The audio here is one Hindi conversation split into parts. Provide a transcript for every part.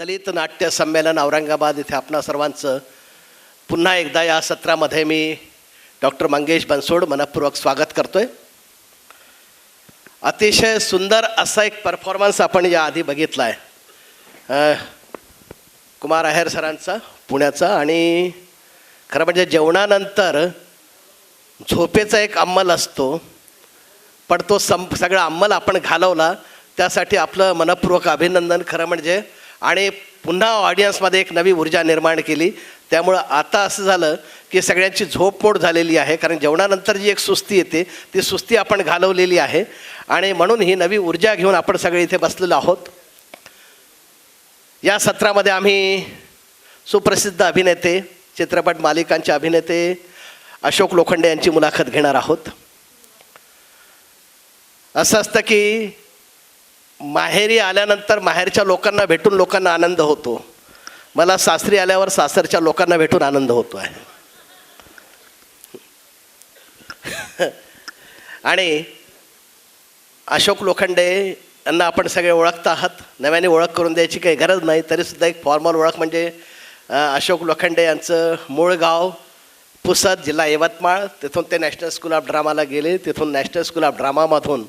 दलित नाट्य संमेलन औरंगाबाद इथे आपणा सर्वांचं पुन्हा एकदा या सत्रामध्ये मी डॉक्टर मंगेश बनसोड मनपूर्वक स्वागत करतोय. अतिशय सुंदर असा एक परफॉर्मन्स आपण याआधी बघितला आहे कुमार आहेर सरांचा पुण्याचा. आणि खरं म्हणजे जेवणानंतर झोपेचा एक अंमल असतो, पण तो सगळा अंमल आपण घालवला, त्यासाठी आपलं मनपूर्वक अभिनंदन खरं म्हणजे. आणि पुन्हा ऑडियन्समध्ये एक नवी ऊर्जा निर्माण केली. त्यामुळं आता असं झालं की सगळ्यांची झोपमोड झालेली आहे, कारण जेवणानंतर जी एक सुस्ती येते ती सुस्ती आपण घालवलेली आहे. आणि म्हणून ही नवी ऊर्जा घेऊन आपण सगळे इथे बसलेलो आहोत. या सत्रामध्ये आम्ही सुप्रसिद्ध अभिनेते, चित्रपट मालिकांचे अभिनेते अशोक लोखंडे यांची मुलाखत घेणार आहोत. असं असतं की माहेरी आल्यानंतर माहेरच्या लोकांना भेटून लोकांना आनंद होतो. मला सासरी आल्यावर सासरच्या लोकांना भेटून आनंद होतो आहे. आणि अशोक लोखंडे यांना आपण सगळे ओळखता आहात. नव्याने ओळख करून द्यायची काही गरज नाही, तरीसुद्धा एक फॉर्मल ओळख म्हणजे अशोक लोखंडे यांचं मूळ गाव पुसद, जिल्हा यवतमाळ. तिथून ते नॅशनल स्कूल ऑफ ड्रामाला गेले. तिथून नॅशनल स्कूल ऑफ ड्रामामधून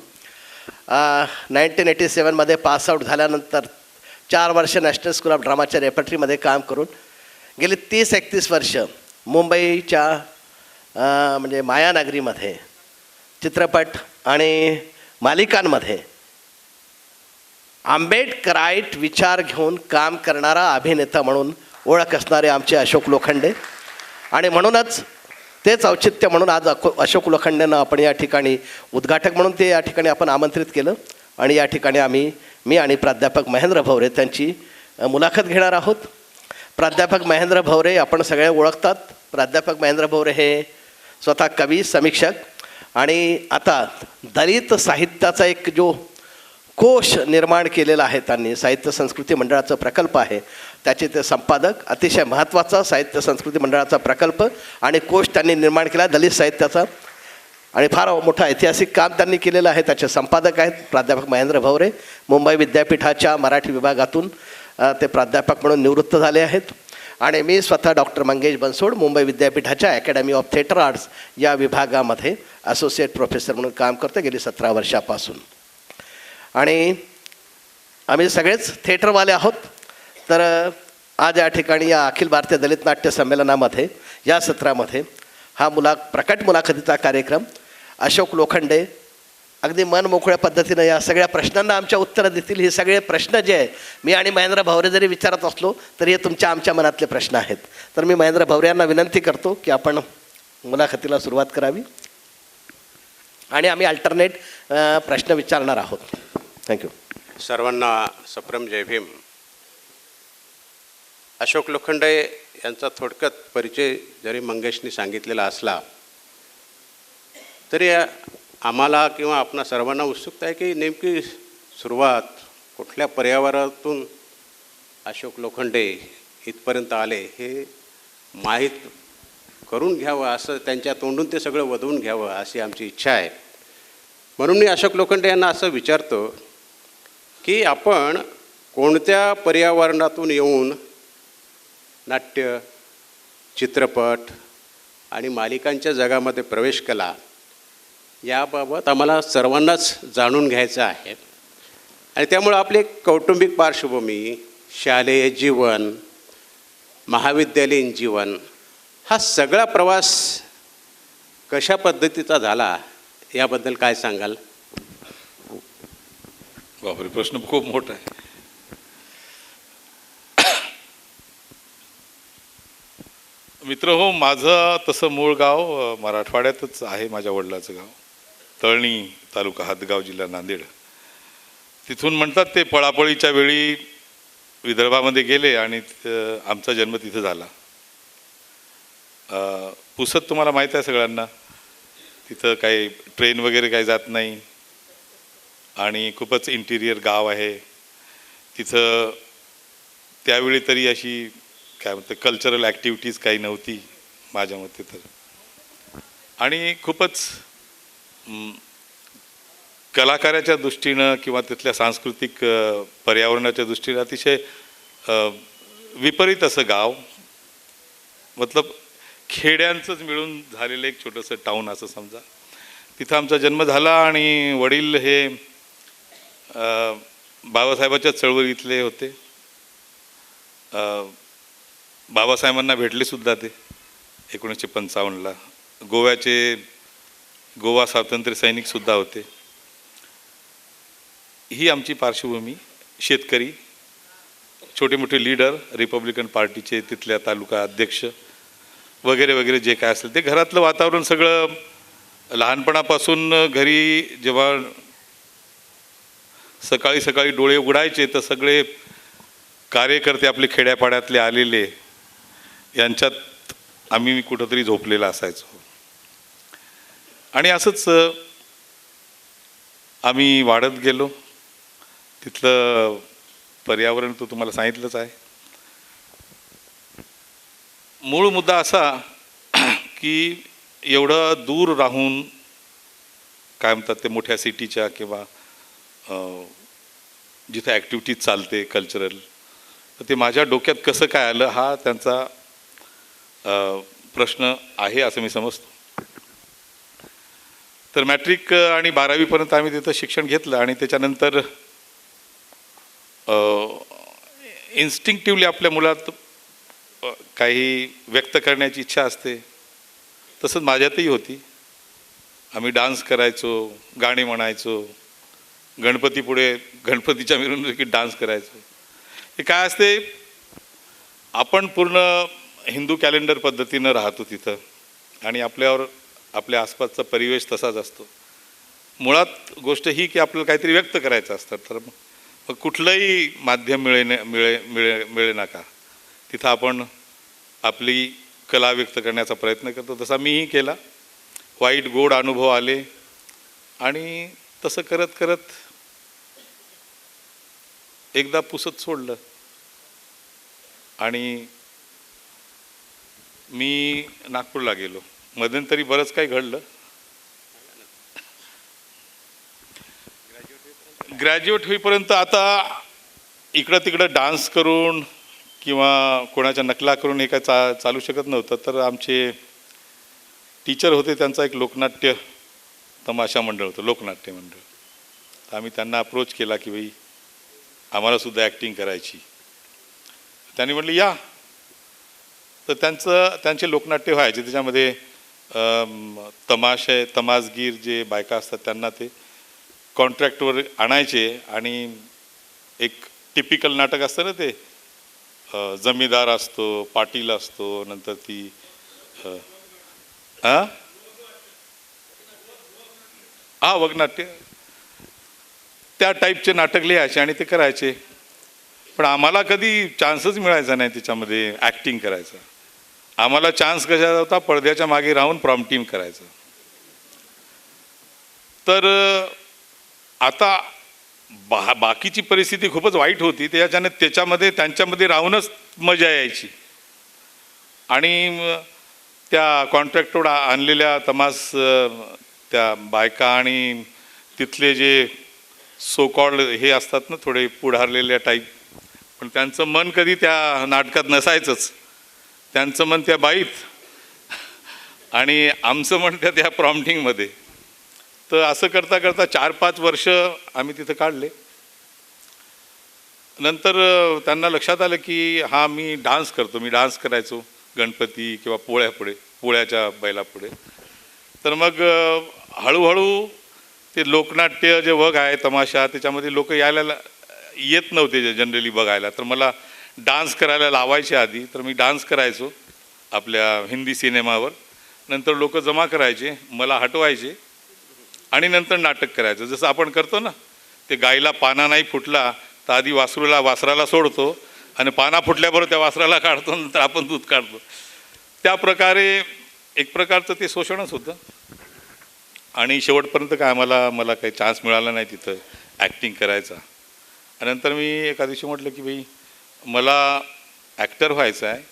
1987मध्ये पासआउट झाल्यानंतर 4 वर्ष नॅशनल स्कूल ऑफ ड्रामाच्या रेपर्टरीमध्ये काम करून गेली 30-31 वर्ष मुंबईच्या म्हणजे मायानगरीमध्ये चित्रपट आणि मालिकांमध्ये आंबेडकराईट विचार घेऊन काम करणारा अभिनेता म्हणून ओळख असणारे आमचे अशोक लोखंडे. आणि म्हणूनच तेच औचित्य म्हणून आज अशोक लोखंडेंना आपण या ठिकाणी उद्घाटक म्हणून ते या ठिकाणी आपण आमंत्रित केलं. आणि या ठिकाणी मी आणि प्राध्यापक महेंद्र भवरे त्यांची मुलाखत घेणार आहोत. प्राध्यापक महेंद्र भवरे आपण सगळे ओळखतात. प्राध्यापक महेंद्र भवरे हे स्वतः कवी, समीक्षक आणि आता दलित साहित्याचा एक जो कोश निर्माण केलेला आहे त्यांनी, साहित्य संस्कृती मंडळाचा प्रकल्प आहे त्याचे ते संपादक. अतिशय महत्त्वाचा साहित्य संस्कृती मंडळाचा प्रकल्प आणि कोश त्यांनी निर्माण केला दलित साहित्याचा, आणि फार मोठं ऐतिहासिक काम त्यांनी केलेलं आहे. त्याचे संपादक आहेत प्राध्यापक महेंद्र भवरे. मुंबई विद्यापीठाच्या मराठी विभागातून ते प्राध्यापक म्हणून निवृत्त झाले आहेत. आणि मी स्वतः डॉक्टर मंगेश बनसोड मुंबई विद्यापीठाच्या अकॅडमी ऑफ थिएटर आर्ट्स या विभागामध्ये असोसिएट प्रोफेसर म्हणून काम करतो गेली 17 वर्षापासून. आणि आम्ही सगळेच थिएटरवाले आहोत. तर आज या ठिकाणी या अखिल भारतीय दलित नाट्य संमेलनामध्ये या सत्रामध्ये हा प्रकट मुलाखतीचा कार्यक्रम अशोक लोखंडे अगदी मन मोकळ्या पद्धतीनं या सगळ्या प्रश्नांना आमच्या उत्तरं देतील. हे सगळे प्रश्न जे आहे मी आणि महेंद्र भवरे जरी विचारत असलो तरी हे तुमच्या आमच्या मनातले प्रश्न आहेत. तर मी महेंद्र भवरे यांना विनंती करतो की आपण मुलाखतीला सुरुवात करावी आणि आम्ही अल्टरनेट प्रश्न विचारणार आहोत. थँक्यू. सर्वांना सप्रम जय भीम. अशोक लोखंडे यांचा थोडक्यात परिचय जरी मंगेशनी सांगितलेला असला तरी आम्हाला किंवा आपणा सर्वांना उत्सुकता आहे की नेमकी सुरुवात कुठल्या पर्यावरणातून अशोक लोखंडे इथपर्यंत आले हे माहीत करून घ्यावं, असं त्यांच्या तोंडून ते सगळं वधवून घ्यावं अशी आमची इच्छा आहे. म्हणून मी अशोक लोखंडे यांना असं विचारतो की आपण कोणत्या पर्यावरणातून येऊन नाट्य, चित्रपट आणि मालिकांच्या जगामध्ये प्रवेश केला याबाबत आम्हाला सर्वांनाच जाणून घ्यायचं आहे. आणि त्यामुळं आपली कौटुंबिक पार्श्वभूमी, शालेय जीवन, महाविद्यालयीन जीवन हा सगळा प्रवास कशा पद्धतीचा झाला याबद्दल काय सांगाल? बापरे, प्रश्न खूप मोठा आहे. मित्र हो, माझं तसं मूळ गाव मराठवाड्यातच आहे. माझ्या वडिलाचं गाव तळणी, तालुका हदगाव, जिल्हा नांदेड. तिथून म्हणतात ते पळापळीच्या वेळी विदर्भामध्ये गेले आणि आमचा जन्म तिथं झाला. पुसद तुम्हाला माहीत आहे सगळ्यांना. तिथं काही ट्रेन वगैरे काही जात नाही आणि खूपच इंटिरियर गाव आहे. तिथं त्यावेळी तरी अशी काय म्हणते कल्चरल ॲक्टिव्हिटीज काही नव्हती माझ्या मते तर. आणि खूपच कलाकाराच्या दृष्टीनं किंवा तिथल्या सांस्कृतिक पर्यावरणाच्या दृष्टीनं अतिशय विपरीत असं गाव, मतलब खेड्यांचंच मिळून झालेलं एक छोटंसं टाऊन असं समजा. तिथं आमचा जन्म झाला आणि वडील हे बाबासाहेबाच्या चळवळीतले होते. बाबासाहेबांना भेटले सुद्धा ते 1955ला. गोवा स्वातंत्र्य सैनिकसुद्धा होते. ही आमची पार्श्वभूमी. शेतकरी, छोटे मोठे लीडर, रिपब्लिकन पार्टीचे तिथल्या तालुका अध्यक्ष वगैरे वगैरे जे काय असेल ते. घरातलं वातावरण सगळं लहानपणापासून घरी जेव्हा सकाळी सकाळी डोळे उघडायचे तर सगळे कार्यकर्ते आपले खेड्यापाड्यातले आलेले यांच्यात आम्ही कुठंतरी झोपलेला असायचो. आणि असंच आम्ही वाढत गेलो. तिथलं पर्यावरण तो तुम्हाला सांगितलंच आहे. मूळ मुद्दा असा की एवढं दूर राहून काय म्हणतात ते मोठ्या सिटीच्या किंवा जिथं ॲक्टिव्हिटीज चालते कल्चरल, तर ते माझ्या डोक्यात कसं काय आलं हा त्यांचा प्रश्न आहे असं मी समजतो. तर मॅट्रिक आणि 12वीपर्यंत आम्ही तिथं शिक्षण घेतलं आणि त्याच्यानंतर इन्स्टिंक्टिव्हली आपल्या मुलात काही व्यक्त करण्याची इच्छा असते, तसंच माझ्यातही होती. आम्ही डान्स करायचो, गाणी म्हणायचो, गणपतीच्या मिरवणुकीत डान्स करायचो. हे काय असते, आपण पूर्ण हिंदू कॅलेंडर पद्धतीनं राहतो तिथं आणि आपल्या आसपासचा परिवेश तसाच असतो. मुळात गोष्ट ही की आपल्याला काहीतरी व्यक्त करायचं असतं. तर मग कुठलंही माध्यम मिळे नका तिथं आपण आपली कला व्यक्त करण्याचा प्रयत्न करतो. तसा मीही केला. वाईट गोड अनुभव आले आणि तसं करत करत एकदा पुसत सोडलं आणि मी नागपूरला गेलो. मध्यंतरी बरंच काही घडलं. ग्रॅज्युएट होईपर्यंत आता इकडं तिकडं डान्स करून किंवा कोणाच्या नकला करून हे काय चालू शकत नव्हतं. तर आमचे टीचर होते, त्यांचा एक लोकनाट्य तमाशा मंडळ होतं, लोकनाट्य मंडळ. तर आम्ही त्यांना अप्रोच केला की बाई आम्हालासुद्धा ॲक्टिंग करायची. त्यांनी म्हटलं या. तर त्यांचे लोकनाट्य व्हायचे. त्याच्यामध्ये तमासगीर जे बायका असतात त्यांना ते कॉन्ट्रॅक्टवर आणायचे आणि एक टिपिकल नाटक असतं ना ते, जमीदार असतो, पाटील असतो, नंतर ती वगनाट्य, त्या टाईपचे नाटक लिहायचे आणि ते करायचे. पण आम्हाला कधी चान्सच मिळायचा नाही त्याच्यामध्ये ॲक्टिंग करायचा. आम्हाला चान्स कशाचा होता, पडद्याच्या मागे राहून प्रॉम्प्टिंग करायचं. तर आता बाकीची परिस्थिती खूपच वाईट होती. त्याच्यामध्ये त्यांच्यामध्ये राहूनच मजा यायची. आणि त्या कॉन्ट्रॅक्टवर आणलेल्या त्या बायका आणि तिथले जे सो कॉल्ड हे असतात ना, थोडे पुढारलेल्या टाईप, पण त्यांचं मन कधी त्या नाटकात नसायचंच. त्यांचं मन त्या बाईत आणि आमचं मन त्या प्रॉम्प्टिंगमध्ये. तर असं करता करता 4-5 वर्ष आम्ही तिथं काढले. नंतर त्यांना लक्षात आलं की हा मी डान्स करतो. मी डान्स करायचो गणपती किंवा पोळ्याच्या बैलापुढे. तर मग हळूहळू ते लोकनाट्य जे वग आहे, तमाशा, त्याच्यामध्ये लोक यायला येत नव्हते जनरली बघायला. तर मला डान्स करायला लावायचे आधी. तर मी डान्स करायचो आपल्या हिंदी सिनेमावर. नंतर लोक जमा करायचे, मला हटवायचे आणि नंतर नाटक करायचं. जसं आपण करतो ना, ते गाईला पाना नाही फुटला तर आधी वासराला सोडतो आणि पाना फुटल्याबरोबर त्या वासराला काढतो, नंतर आपण दूध काढतो. त्या प्रकारे एक प्रकारचं ते शोषणच होतं. आणि शेवटपर्यंत काय मला काही चान्स मिळाला नाही तिथं ॲक्टिंग करायचा. आणि नंतर मी एका दिवशी म्हटलं की बाई मला ॲक्टर व्हायचं आहे,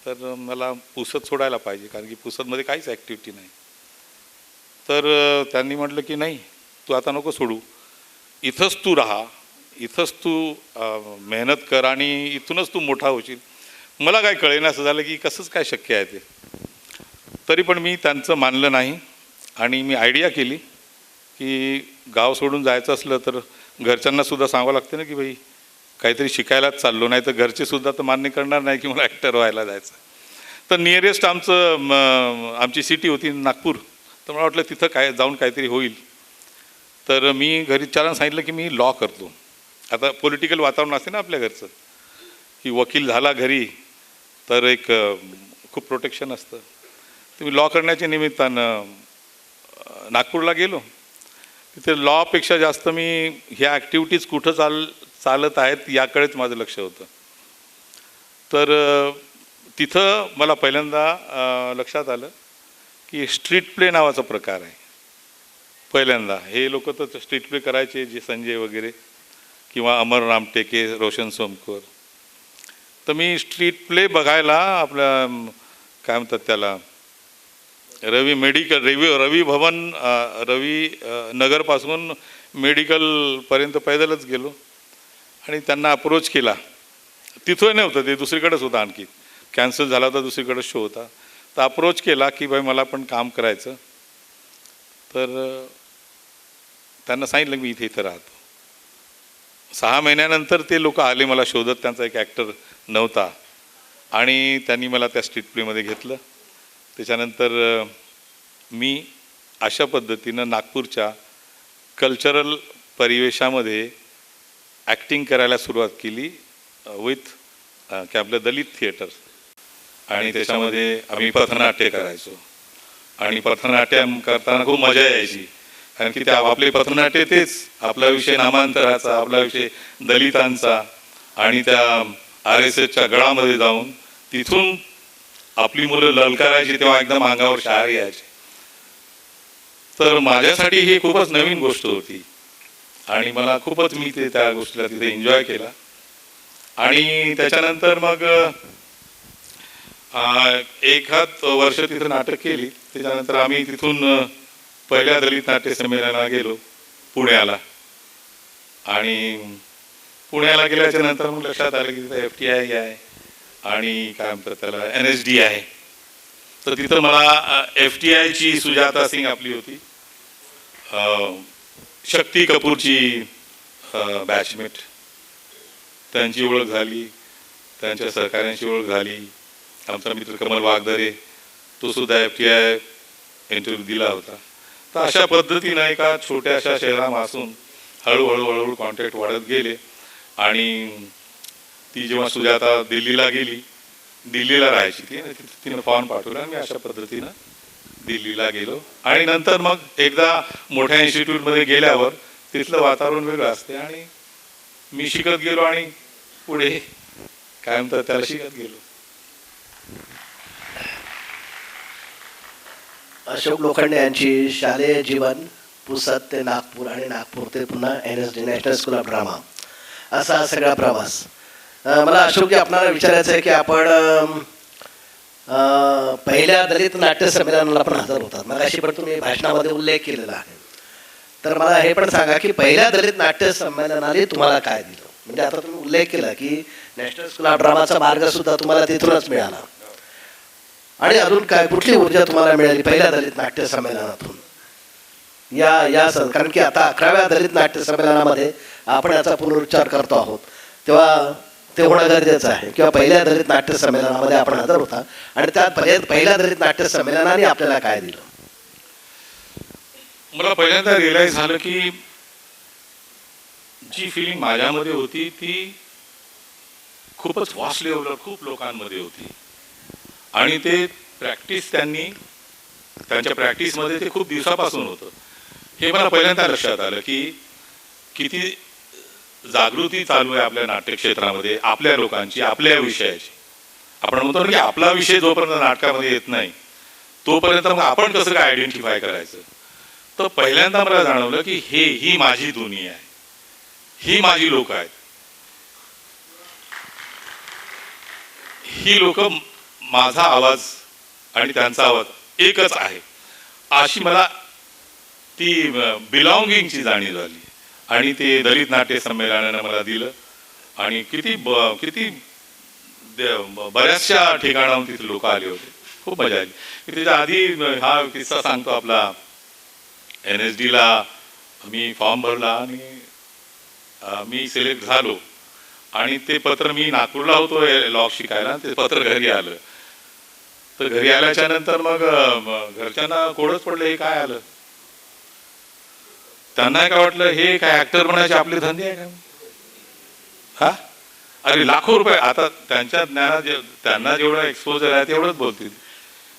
तर मला पुसत सोडायला पाहिजे, कारण की पुसतमध्ये काहीच ॲक्टिव्हिटी नाही. तर त्यांनी म्हटलं की नाही, तू आता नको सोडू, इथंच तू राहा, इथंच तू मेहनत कर आणि इथूनच तू मोठा होशील. मला काय कळेना असं झालं की कसंच काय शक्य आहे ते. तरी पण मी त्यांचं मानलं नाही आणि मी आयडिया केली की गाव सोडून जायचं असलं तर घरच्यांना सुद्धा सांगावं लागतं ना की भाई काहीतरी शिकायलाच चाललो, नाही तर घरचे सुद्धा तर मान्य करणार नाही की मला ॲक्टर व्हायला जायचं. तर नियरेस्ट आमची सिटी होती नागपूर. तर मला वाटलं तिथं काय जाऊन काहीतरी होईल. तर मी घरच्यांना सांगितलं की मी लॉ करतो. आता पॉलिटिकल वातावरण असते ना आपल्या घरचं की वकील झाला घरी तर एक खूप प्रोटेक्शन असतं. तर मी लॉ करण्याच्या निमित्तानं नागपूरला गेलो. तिथे लॉपेक्षा जास्त मी ह्या ॲक्टिव्हिटीज कुठं चालत आहेत याकडेच माझं लक्ष होतं. तर तिथं मला पहिल्यांदा लक्षात आलं की स्ट्रीट प्ले नावाचा प्रकार आहे. पहिल्यांदा हे लोक तर स्ट्रीट प्ले करायचे जे संजय वगैरे किंवा अमर रामटेके, रोशन सोमकर. तर मी स्ट्रीट प्ले बघायला आपल्या काय म्हणतात त्याला रवी नगरपासून मेडिकलपर्यंत पैदलच गेलो आणि त्यांना अप्रोच केला. तिथं नव्हतं ते, दुसरीकडेच होतं, आणखी कॅन्सल झाला होता, दुसरीकडे शो होता. तर अप्रोच केला की भाई मला पण काम करायचं. तर त्यांना सांगितलं मी इथे राहतो. 6 महिन्यानंतर ते लोक आले मला शोधत. त्यांचा एक ॲक्टर नव्हता आणि त्यांनी मला त्या स्ट्रीट प्लेमध्ये घेतलं. त्याच्यानंतर मी अशा पद्धतीनं नागपूरच्या कल्चरल परिवेशामध्ये ॲक्टिंग करायला सुरुवात केली विथ की आपलं दलित थिएटर. आणि त्याच्यामध्ये आम्ही पथनाट्य करायचो आणि पथनाट्य करताना खूप मजा यायची. कारण की त्या आपले पथनाट्य तेच आपला विषय नामांतराचा, आपला विषय दलितांचा आणि त्या RSSच्या गळामध्ये जाऊन तिथून आपली मुलं ललकारायची तेव्हा एकदम अंगावर शहारे यायचे. तर माझ्यासाठी ही खूपच नवीन गोष्ट होती आणि मला खूपच मी त्या गोष्टीला तिथे एन्जॉय केला. आणि त्याच्यानंतर मग एखाद वर्ष तिथं नाटक केली. त्याच्यानंतर आम्ही तिथून पहिल्या दलित नाट्य संमेलनाला गेलो पुण्याला. आणि पुण्याला गेल्याच्या नंतर मग लक्षात आलं की तिथं FTI आहे आणि काय म्हणतात त्याला NSD आहे. तर तिथं मला FTIची सुजाता सिंग आपली होती, शक्ती कपूरची बॅचमेट, त्यांची ओळख झाली, त्यांच्या सहकार्यांची ओळख झाली. आमचा मित्र कमल वागदरे तो सुद्धा FTI इंटरव्ह्यू दिला होता. तर अशा पद्धतीनं एका छोट्याशा शहरापासून हळूहळू कॉन्टॅक्ट वाढत गेले. आणि ती जेव्हा सुजाता दिल्लीला गेली, दिल्लीला राहायची ती, तिनं फॉर्म पाठवला. मी अशा पद्धतीनं दिल्लीला गेलो. आणि नंतर मग एकदा मोठ्या इन्स्टिट्यूटमध्ये गेल्यावर तिथलं वातावरण वेगळं असते आणि मी शिकत गेलो आणि पुढे काय म्हणतात त्याला शिकत गेलो. अशोक लोखंडे यांची शालेय जीवन पुसद ते नागपूर आणि नागपूर ते पुन्हा NSD national school of drama असा सगळा प्रवास. मला अशोकजी आपल्याला विचारायचं आहे की आपण पहिल्या दलित नाट्य संमेलनाला पण हजर होतात. मग अशी पण तुम्ही भाषणामध्ये उल्लेख केलेला आहे. तर मला हे पण सांगा की पहिल्या दलित नाट्य संमेलनाने तुम्हाला काय दिलं. म्हणजे आता तुम्ही उल्लेख केला की नॅशनल स्कूल ऑफ ड्रामाचा मार्ग सुद्धा तुम्हाला तिथूनच मिळाला. आणि अजून काय कुठली ऊर्जा तुम्हाला मिळाली पहिल्या दलित नाट्य संमेलनातून कारण की आता 11व्या दलित नाट्य संमेलनामध्ये आपण याचा पुनरुच्चार करतो आहोत, तेव्हा ते होणं गरजेचं आहे. किंवा पहिल्या दलित नाट्य संमेलनामध्ये आपण हजर होता आणि त्यात पहिल्या दलित नाट्य संमेलनाने आपल्याला काय दिलं. मला पहिल्यांदा रिअलाइज झालं की जी फिलिंग माझ्यामध्ये होती ती खूपच व्हास्ट लेवलवर खूप लोकांमध्ये होती. आणि ते प्रॅक्टिस त्यांच्या प्रॅक्टिसमध्ये ते खूप दिवसापासून होतं. हे मला पहिल्यांदा लक्षात आलं की किती जागृती चालू आहे आपल्या नाट्य क्षेत्रामध्ये, आपल्या लोकांची, आपल्या विषयाची. आपण म्हणतो ना की आपला विषय जोपर्यंत नाटकामध्ये येत नाही तोपर्यंत मग आपण कसं काय आयडेंटिफाय करायचं. तर पहिल्यांदा मला जाणवलं की ही माझी दुनिया आहे, ही माझी लोक आहेत, ही लोक माझा आवाज आणि त्यांचा आवाज एकच आहे, अशी मला ती बिलॉंगिंगची जाणीव झाली. आणि ते दलित नाट्य संमेलनानं मला दिलं आणि किती बऱ्याचशा ठिकाणाहून तिथे लोक आले होते, खूप मजा आली. त्याच्या आधी हा किस्सा सांगतो आपला. NSD ला मी फॉर्म भरला आणि मी सिलेक्ट झालो आणि ते पत्र, मी नागपूरला होतो लॉ शिकायला, ते पत्र घरी आलं. तर घरी आल्याच्या नंतर मग घरच्यांना कोडच पडलं, हे काय आलं. त्यांना काय वाटलं, हे काय ऍक्टर बनायचे आपले धंदे आहे का. हा, अरे लाखो रुपये. आता त्यांच्या ज्ञानात त्यांना जेवढं एक्सपोजर आहे तेवढंच बोलतील.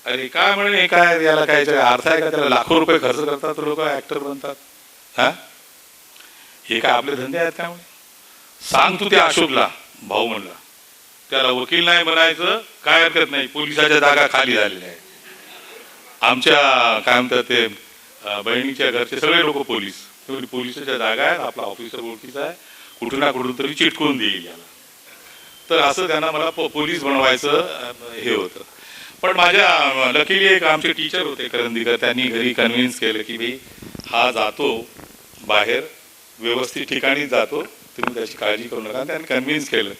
अरे काय म्हणे, हे काय, याला काय अर्थ आहे का, त्याला लाखो रुपये खर्च करतात लोक, ऍक्टर बनतात. हा, हे काय आपले धंदे आहेत का. म्हणे सांग तू त्या अशोकला, भाऊ म्हणला, त्याला वकील नाही बनायचं, काय हरकत नाही, पोलिसाच्या जागा खाली झालेल्या आहे. आमच्या काय म्हणतात ते बहिणीच्या घरचे सगळे लोक पोलिसाच्या जागा आहेत, आपला ऑफिसर ओळखीचा आहे, कुठून ना कुठून तरी चिटकून देईल याला. तर असं त्यांना मला पोलीस बनवायचं हे होतं. पण माझ्या लकीली एक आमचे टीचर होते करंदीकर, त्यांनी घरी कन्व्हिन्स केलं की भाई हा जातो बाहेर, व्यवस्थित ठिकाणी जातो, तुम्ही त्याची काळजी करू नका. त्यांनी कन्व्हिन्स केलं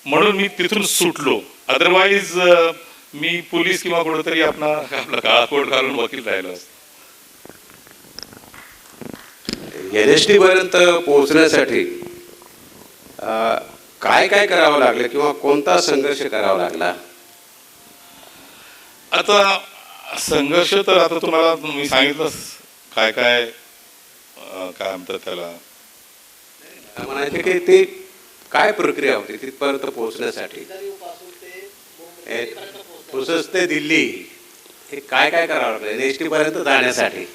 म्हणून मी तिथून सुटलो. अदरवाईज मी पोलीस किंवा कुठंतरी आपला काळा कोट घालून वकील राहिलो असतो. NSD पर्यंत पोहोचण्यासाठी काय काय करावं लागलं किंवा कोणता संघर्ष करावा लागला. आता संघर्ष तर आता तुम्हाला मी सांगितलं काय काय काय म्हणतात त्याला, म्हणायचे की ते काय प्रक्रिया होती तिथपर्यंत पोहोचण्यासाठी, पुसच ते दिल्ली, हे काय काय करावं लागलं NSD पर्यंत जाण्यासाठी.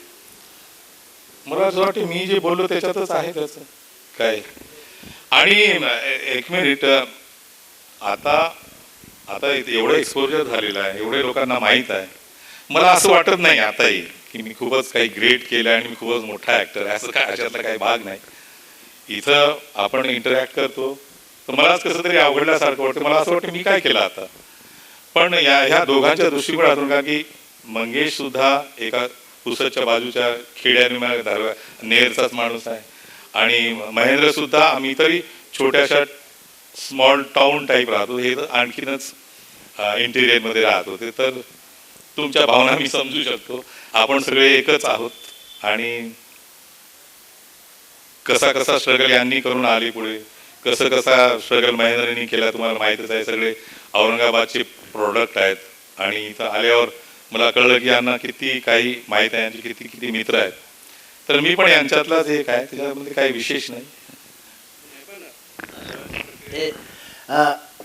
मला असं वाटतं मी जे बोललो त्याच्यातच आहे त्याचं काय. आणि एक मिनिट, आता एवढं एक्सपोजर झालेलं आहे, एवढे लोकांना माहीत आहे, मला असं वाटत नाही आताही की मी खूपच काही ग्रेट केलं आणि मी खूपच मोठा ऍक्टर आहे, असं काय अशातला काही भाग नाही. इथं आपण इंटरॅक्ट करतो तर मलाच कसं तरी अवघडल्यासारखं वाटतं. मला असं वाटतं मी काय केलं आता. पण ह्या दोघांच्या दृष्टिकोनातून, का की मंगेश सुद्धा एका पुसदच्या बाजूच्या खेड्याने नेरचाच माणूस आहे आणि महेंद्र सुद्धा, आम्ही तरी छोट्याशा स्मॉल टाउन टाईप राहतो, हे तर आणखीनच इंटिरियर मध्ये राहतो. ते तर तुमच्या भावना मी समजू शकतो, आपण सगळे एकच आहोत. आणि कसा कसा स्ट्रगल यांनी करून आले पुढे, कसा स्ट्रगल महेंद्रनी केला तुम्हाला माहितच आहे. सगळे औरंगाबादचे प्रोडक्ट आहेत आणि इथं आल्यावर मला कळलं की यांना किती काही माहित आहे, यांचे किती किती मित्र आहेत. तर मी पण यांच्यातलाच एक आहे, त्याच्यामध्ये काही विशेष नाही.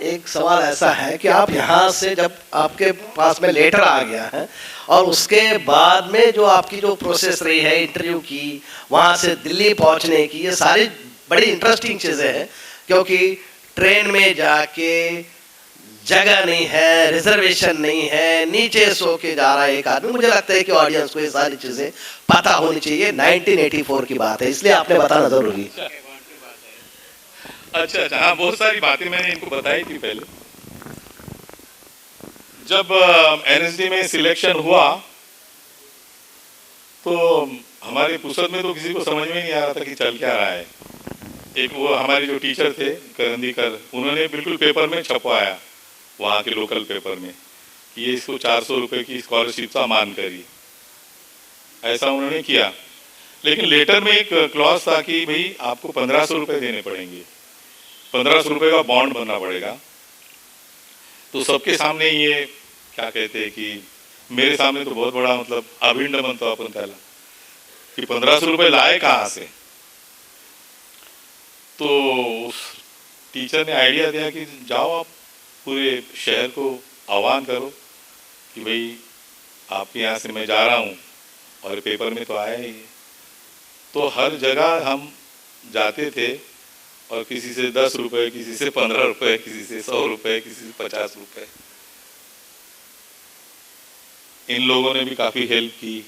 एक सवाल ऐसा है कि आप यहाँ से जब आपके पास में लेटर आ गया है और उसके बाद में जो आपकी जो प्रोसेस रही है इंटरव्यू की, वहाँ से दिल्ली पहुँचने की, ये सारी बड़ी इंटरेस्टिंग चीज़ें हैं. क्योंकि ट्रेन में जाके जगह नहीं है, रिजर्वेशन नहीं है, नीचे सो के जा रहा है एक आदमी. मुझे लगता है कि ऑडियंस को ये सारी चीज़ें पता होनी चाहिए. 1984 की बात है, इसलिए आपने बताना जरूरी. अच्छा, हाँ, बहुत सारी बातें मैंने इनको बताई थी पहले. जब NSD में सिलेक्शन हुआ तो हमारे पुसद में तो किसी को समझ में नहीं आ रहा था कि चल क्या रहा है. एक वो हमारे जो टीचर थे करंदीकर, उन्होंने बिल्कुल पेपर में छपवाया, वहाँ के लोकल पेपर में, कि ये इसको 400 रुपये की स्कॉलरशिप का मान करिए. ऐसा उन्होंने किया. लेकिन लेटर में एक क्लॉज था कि भाई आपको 1500 रुपये देने पड़ेंगे, 1500 रुपये का बॉन्ड भरना पड़ेगा. तो सबके सामने ये क्या कहते हैं कि मेरे सामने तो बहुत बड़ा मतलब अभिंड बनता अपन त्याला कि 1500 रुपये लाए कहाँ से. तो उस टीचर ने आइडिया दिया कि जाओ आप पूरे शहर को आह्वान करो कि भाई आप यहाँ से मैं जा रहा हूँ और पेपर में तो आया ही है. तो हर जगह हम जाते थे और किसी से 10 रुपये, किसी से 15 रुपये, किसी से 100 रुपये, किसी से 50 रुपये. इन लोगों ने भी काफ़ी हेल्प की.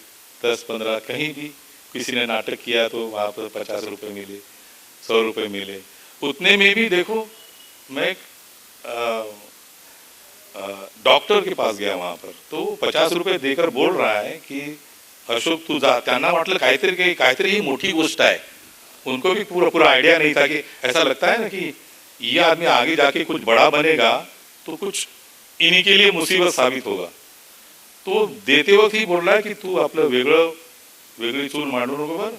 10-15 कहीं भी किसी ने नाटक किया तो वहाँ पर 50 रुपये मिले, 100 रुपये मिले. उतने में भी देखो, मैं डॉक्टर के पास गया वहाँ पर, तो 50 रुपये देकर बोल रहा है की अशोक तू जा. त्यांना वाटलं काहीतरी ही मोठी गोष्ट आहे उनको भी पूरा पूरा आइडिया नहीं था कि ऐसा लगता है ना कि ये आदमी आगे जाके कुछ बड़ा बनेगा तो कुछ इन्हीं के लिए मुसीबत साबित होगा। तो देते वक्त ही बोल रहा है की तू आपलं वेगळी चूल मांडू नको बरं,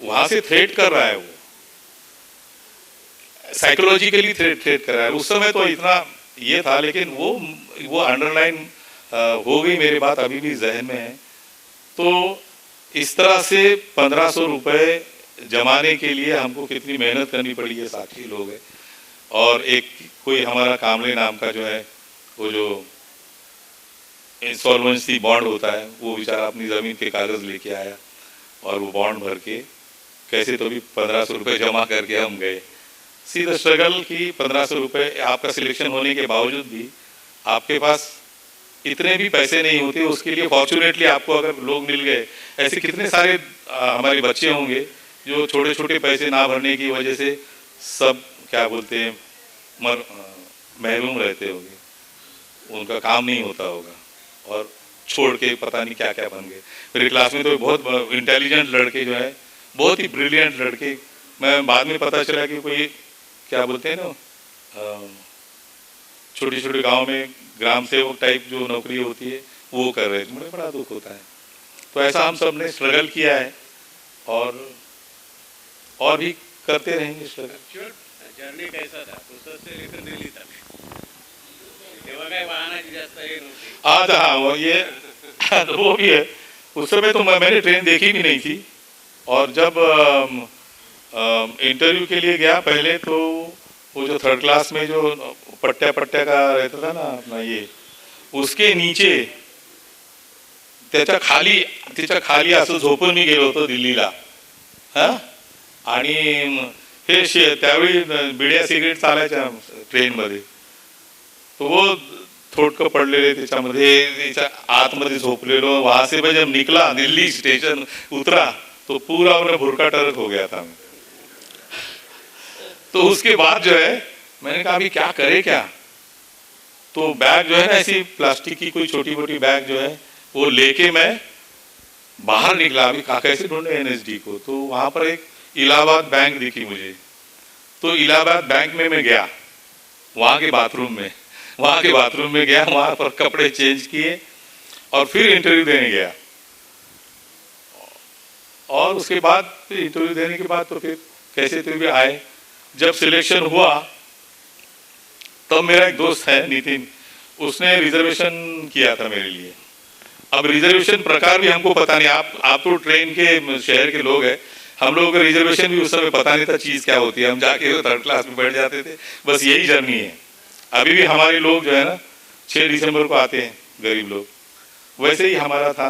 वहां से थ्रेट कर रहा है, वो साइकोलॉजिकली थ्रेट कर रहा है। उस समय तो इतना ये था, लेकिन वो अंडरलाइन हो गई मेरी बात, अभी भी जहन में है। तो इस तरह से 1500 रुपए जमाने के लिए हमको कितनी मेहनत करनी पड़ी है, साक्षी लोग है। और एक कोई हमारा कामले नाम का जो है, वो जो इंसॉल्वेंसी बॉन्ड होता है, वो बेचारा अपनी ज़मीन के कागज़ लेके आया और वो बॉन्ड भर के कैसे तो भी 1500 रुपये जमा करके हम गए। सीधा स्ट्रगल की 1500 रुपये, आपका सिलेक्शन होने के बावजूद भी आपके पास इतने भी पैसे नहीं होते, उसके लिए फॉर्चुनेटली आपको अगर लोग मिल गए। ऐसे कितने सारे हमारे बच्चे होंगे जो छोटे छोटे पैसे ना भरने की वजह से सब क्या बोलते हैं महरूम रहते होंगे, उनका काम नहीं होता होगा और छोड़ के पता नहीं क्या क्या बन गए। मेरी क्लास में तो बहुत इंटेलिजेंट लड़के जो है, बहुत ही ब्रिलियंट लड़के, मैं बाद में पता चला कि कोई क्या बोलते हैं ना छोटे छोटे गांव में ग्राम सेवक टाइप जो नौकरी होती है वो कर रहे थे। मुझे बड़ा दुख होता है। तो ऐसा हम सब ने स्ट्रगल किया है और भी करते रहेंगे स्ट्रगल। जर्नी कैसा था पुसद से लेकर दिल्ली तक? तेव्हा काय वाहनाची जास्त हे नव्हती। आज हाँ वो भी है। उस समय तो मैंने ट्रेन देखी भी नहीं थी, और जब इंटरव्यू के लिए गया पहले, तो वो जो थर्ड क्लास में जो पट्ट्या का रहता था ना अपना, ये उसके नीचे त्याच्या खाली असं झोपून मी गेलो होतो दिल्लीला। हा, आणि हे त्यावेळी बिड्या सिगरेट चालायच्या ट्रेनमध्ये, तो वो थोडकं पडलेले त्याच्यामध्ये आतमध्ये झोपलेलो। वहां से जब निकला, दिल्ली स्टेशन उतरा, तो पूरा अपना भुरका टर्क हो गया था। तो उसके बाद जो है मैंने कहा अभी क्या करे क्या, तो बैग जो है ना ऐसी प्लास्टिक की कोई छोटी मोटी बैग जो है वो लेके मैं बाहर निकला। अभी कैसे ढूंढे एनएसडी को, तो वहां पर एक इलाहाबाद बैंक दिखी मुझे। तो इलाहाबाद बैंक में मैं गया, वहां के बाथरूम में गया, वहां पर कपड़े चेंज किए और फिर इंटरव्यू देने गया। और उसके बाद इंटरव्यू देने के बाद तो फिर कैसे तो भी आए। जब सिलेक्शन हुआ तब मेरा एक दोस्त है नितिन, उसने रिजर्वेशन किया था मेरे लिए। अब रिजर्वेशन प्रकार भी हमको पता नहीं, आप तो ट्रेन के शहर के लोग हैं, हम लोगों का रिजर्वेशन भी उस समय पता नहीं था चीज क्या होती है। हम जाके थर्ड क्लास में बैठ जाते थे, बस यही जर्नी है। अभी भी हमारे लोग जो है ना 6 दिसंबर को आते हैं, गरीब लोग, वैसे ही हमारा था।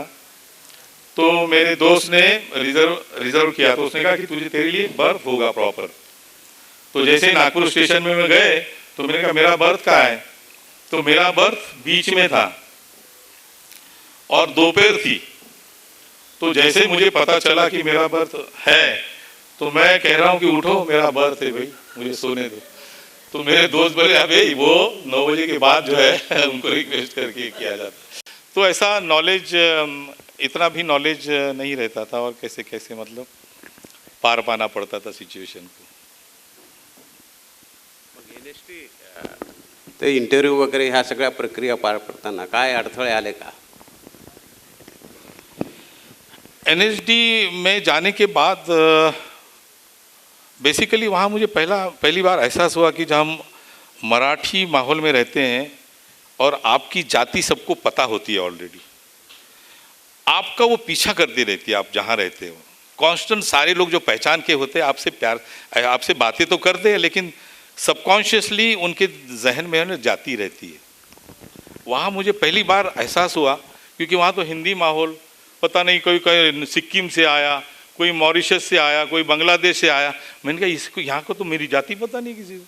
तो मेरे दोस्त ने रिजर्व किया, तो उसने कहा कि तुझे तेरे लिए बर्थ होगा प्रॉपर। तो जैसे नागपुर स्टेशन में गए तो मैंने कहा मेरा बर्थ कहाँ है, तो मेरा बर्थ बीच में था और दोपहर थी। तो जैसे मुझे पता चला कि मेरा बर्थ है, तो मैं कह रहा हूँ कि उठो मेरा बर्थ है भाई, मुझे सोने दो। तो मेरे दोस्त बोले अबे वो 9 बजे के बाद जो है उनको रिक्वेस्ट करके किया जाता। तो ऐसा नॉलेज, इतना भी नॉलेज नहीं रहता था, और कैसे कैसे मतलब पार पाना पड़ता था सिचुएशन को। ते इंटरव्ह्यू वगैरे ह्या सगळ्या प्रक्रिया पार पडताना काय अडथळे आले का? एनएसडी में जाने के बाद बेसिकली वहाँ मुझे पहली बार एहसास हुआ कि जब हम मराठी माहौल में रहते हैं और आपकी जाति सबको पता होती है ऑलरेडी, आपका वो पीछा करती रहती है। आप जहाँ रहते हो कांस्टेंट सारे लोग जो पहचान के होते हैं आपसे प्यार, आपसे बातें तो करते हैं, लेकिन सबकॉन्शियसली उनके जहन में ना जाती रहती है। वहाँ मुझे पहली बार एहसास हुआ, क्योंकि वहाँ तो हिंदी माहौल, पता नहीं कोई सिक्किम से आया, कोई मॉरिशस से आया, कोई बांग्लादेश से आया। मैंने कहा इसको यहाँ को तो मेरी जाति पता नहीं किसी को।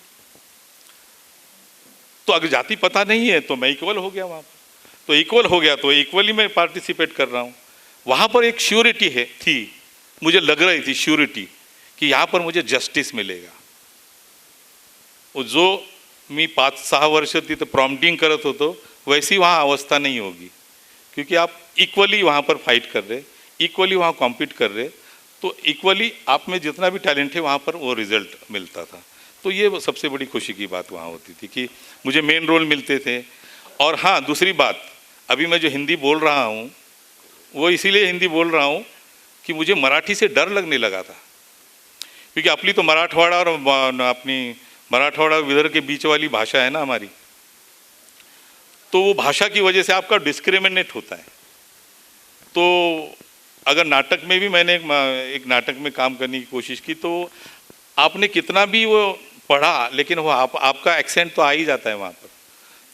तो अगर जाति पता नहीं है तो मैं इक्वल हो गया वहाँ पर, तो इक्वल हो गया तो इक्वली मैं पार्टिसिपेट कर रहा हूँ। वहाँ पर एक श्योरिटी थी, मुझे लग रही थी श्योरिटी कि यहाँ पर मुझे जस्टिस मिलेगा। जो मी 5-6 वर्ष तिथं प्रॉम्प्टिंग करत होतो वैसी वहाँ अवस्था नहीं होगी, क्योंकि आप इक्वली वहाँ पर फाइट कर रहे, इक्वली वहाँ कॉम्पीट कर रहे। तो इक्वली आप में जितना भी टैलेंट है वहाँ पर वो रिजल्ट मिलता था। तो ये सबसे बड़ी खुशी की बात वहाँ होती थी कि मुझे मेन रोल मिलते थे। और हाँ, दूसरी बात, अभी मैं जो हिंदी बोल रहा हूँ वो इसीलिए हिंदी बोल रहा हूँ कि मुझे मराठी से डर लगने लगा था, क्योंकि अपनी तो मराठवाड़ा और अपनी मराठवाड़ा विदर्भ के बीच वाली भाषा है ना हमारी, तो वो भाषा की वजह से आपका डिस्क्रिमिनेट होता है। तो अगर नाटक में भी मैंने एक नाटक में काम करने की कोशिश की, तो आपने कितना भी वो पढ़ा लेकिन वो आपका एक्सेंट तो आ ही जाता है वहाँ पर,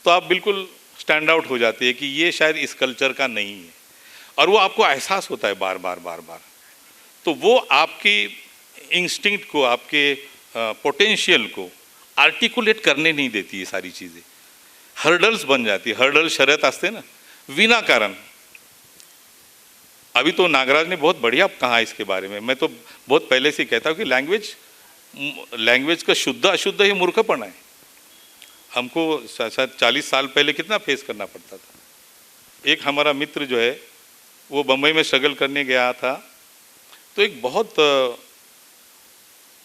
तो आप बिल्कुल स्टैंड आउट हो जाते हैं कि ये शायद इस कल्चर का नहीं है, और वो आपको एहसास होता है बार बार बार बार। तो वो आपकी इंस्टिंक्ट को, आपके पोटेंशियल को आर्टिकुलेट करने नहीं देती ये सारी चीज़ें, हर्डल्स बन जाती है। हर्डल शर्यत असते ना विनाकारण। अभी तो नागराज ने बहुत बढ़िया कहा इसके बारे में, मैं तो बहुत पहले से कहता हूँ कि लैंग्वेज का शुद्ध अशुद्ध ही मूर्खपना है। हमको शायद 40 साल पहले कितना फेस करना पड़ता था। एक हमारा मित्र जो है वो बम्बई में स्ट्रगल करने गया था, तो एक बहुत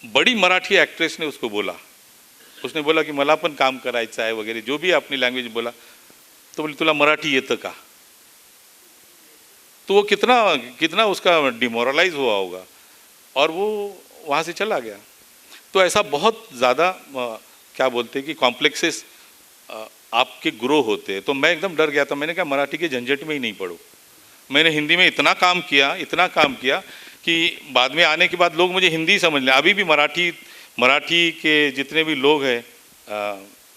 बड़ी मराठी एक्ट्रेस ने उसको बोला, उसने बोला कि मला पण काम करायचं आहे वगैरह, जो भी अपनी लैंग्वेज बोला, तो बोले तुला मराठी येतं का? तो वो कितना उसका डिमोरलाइज हुआ होगा, और वो वहाँ से चला गया। तो ऐसा बहुत ज़्यादा क्या बोलते हैं कि कॉम्प्लेक्सेस आपके ग्रो होते हैं। तो मैं एकदम डर गया था, मैंने कहा मराठी के झंझट में ही नहीं पड़ो। मैंने हिंदी में इतना काम किया कि बाद में आने के बाद लोग मुझे हिंदी समझ लें। अभी भी मराठी के जितने भी लोग हैं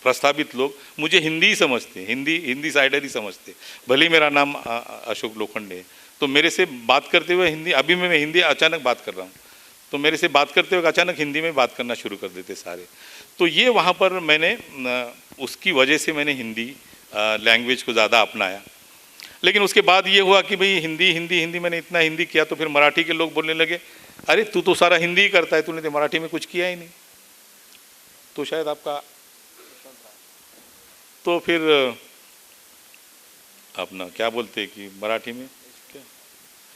प्रस्तावित लोग मुझे हिंदी ही समझते हैं, हिंदी साइडर ही समझते। भले ही मेरा नाम अशोक लोखंडे है, तो मेरे से बात करते हुए हिंदी, अभी मैं हिंदी अचानक बात कर रहा हूँ, तो मेरे से बात करते हुए अचानक हिंदी में बात करना शुरू कर देते सारे। तो ये वहाँ पर मैंने उसकी वजह से मैंने हिंदी लैंग्वेज को ज़्यादा अपनाया। लेकिन उसके बाद ये हुआ कि भाई हिंदी मैंने इतना हिंदी किया, तो फिर मराठी के लोग बोलने लगे, अरे तू तो सारा हिंदी ही करता है, तूने तो मराठी में कुछ किया ही नहीं। तो शायद आपका, तो फिर अपना क्या बोलते हैं कि मराठी में,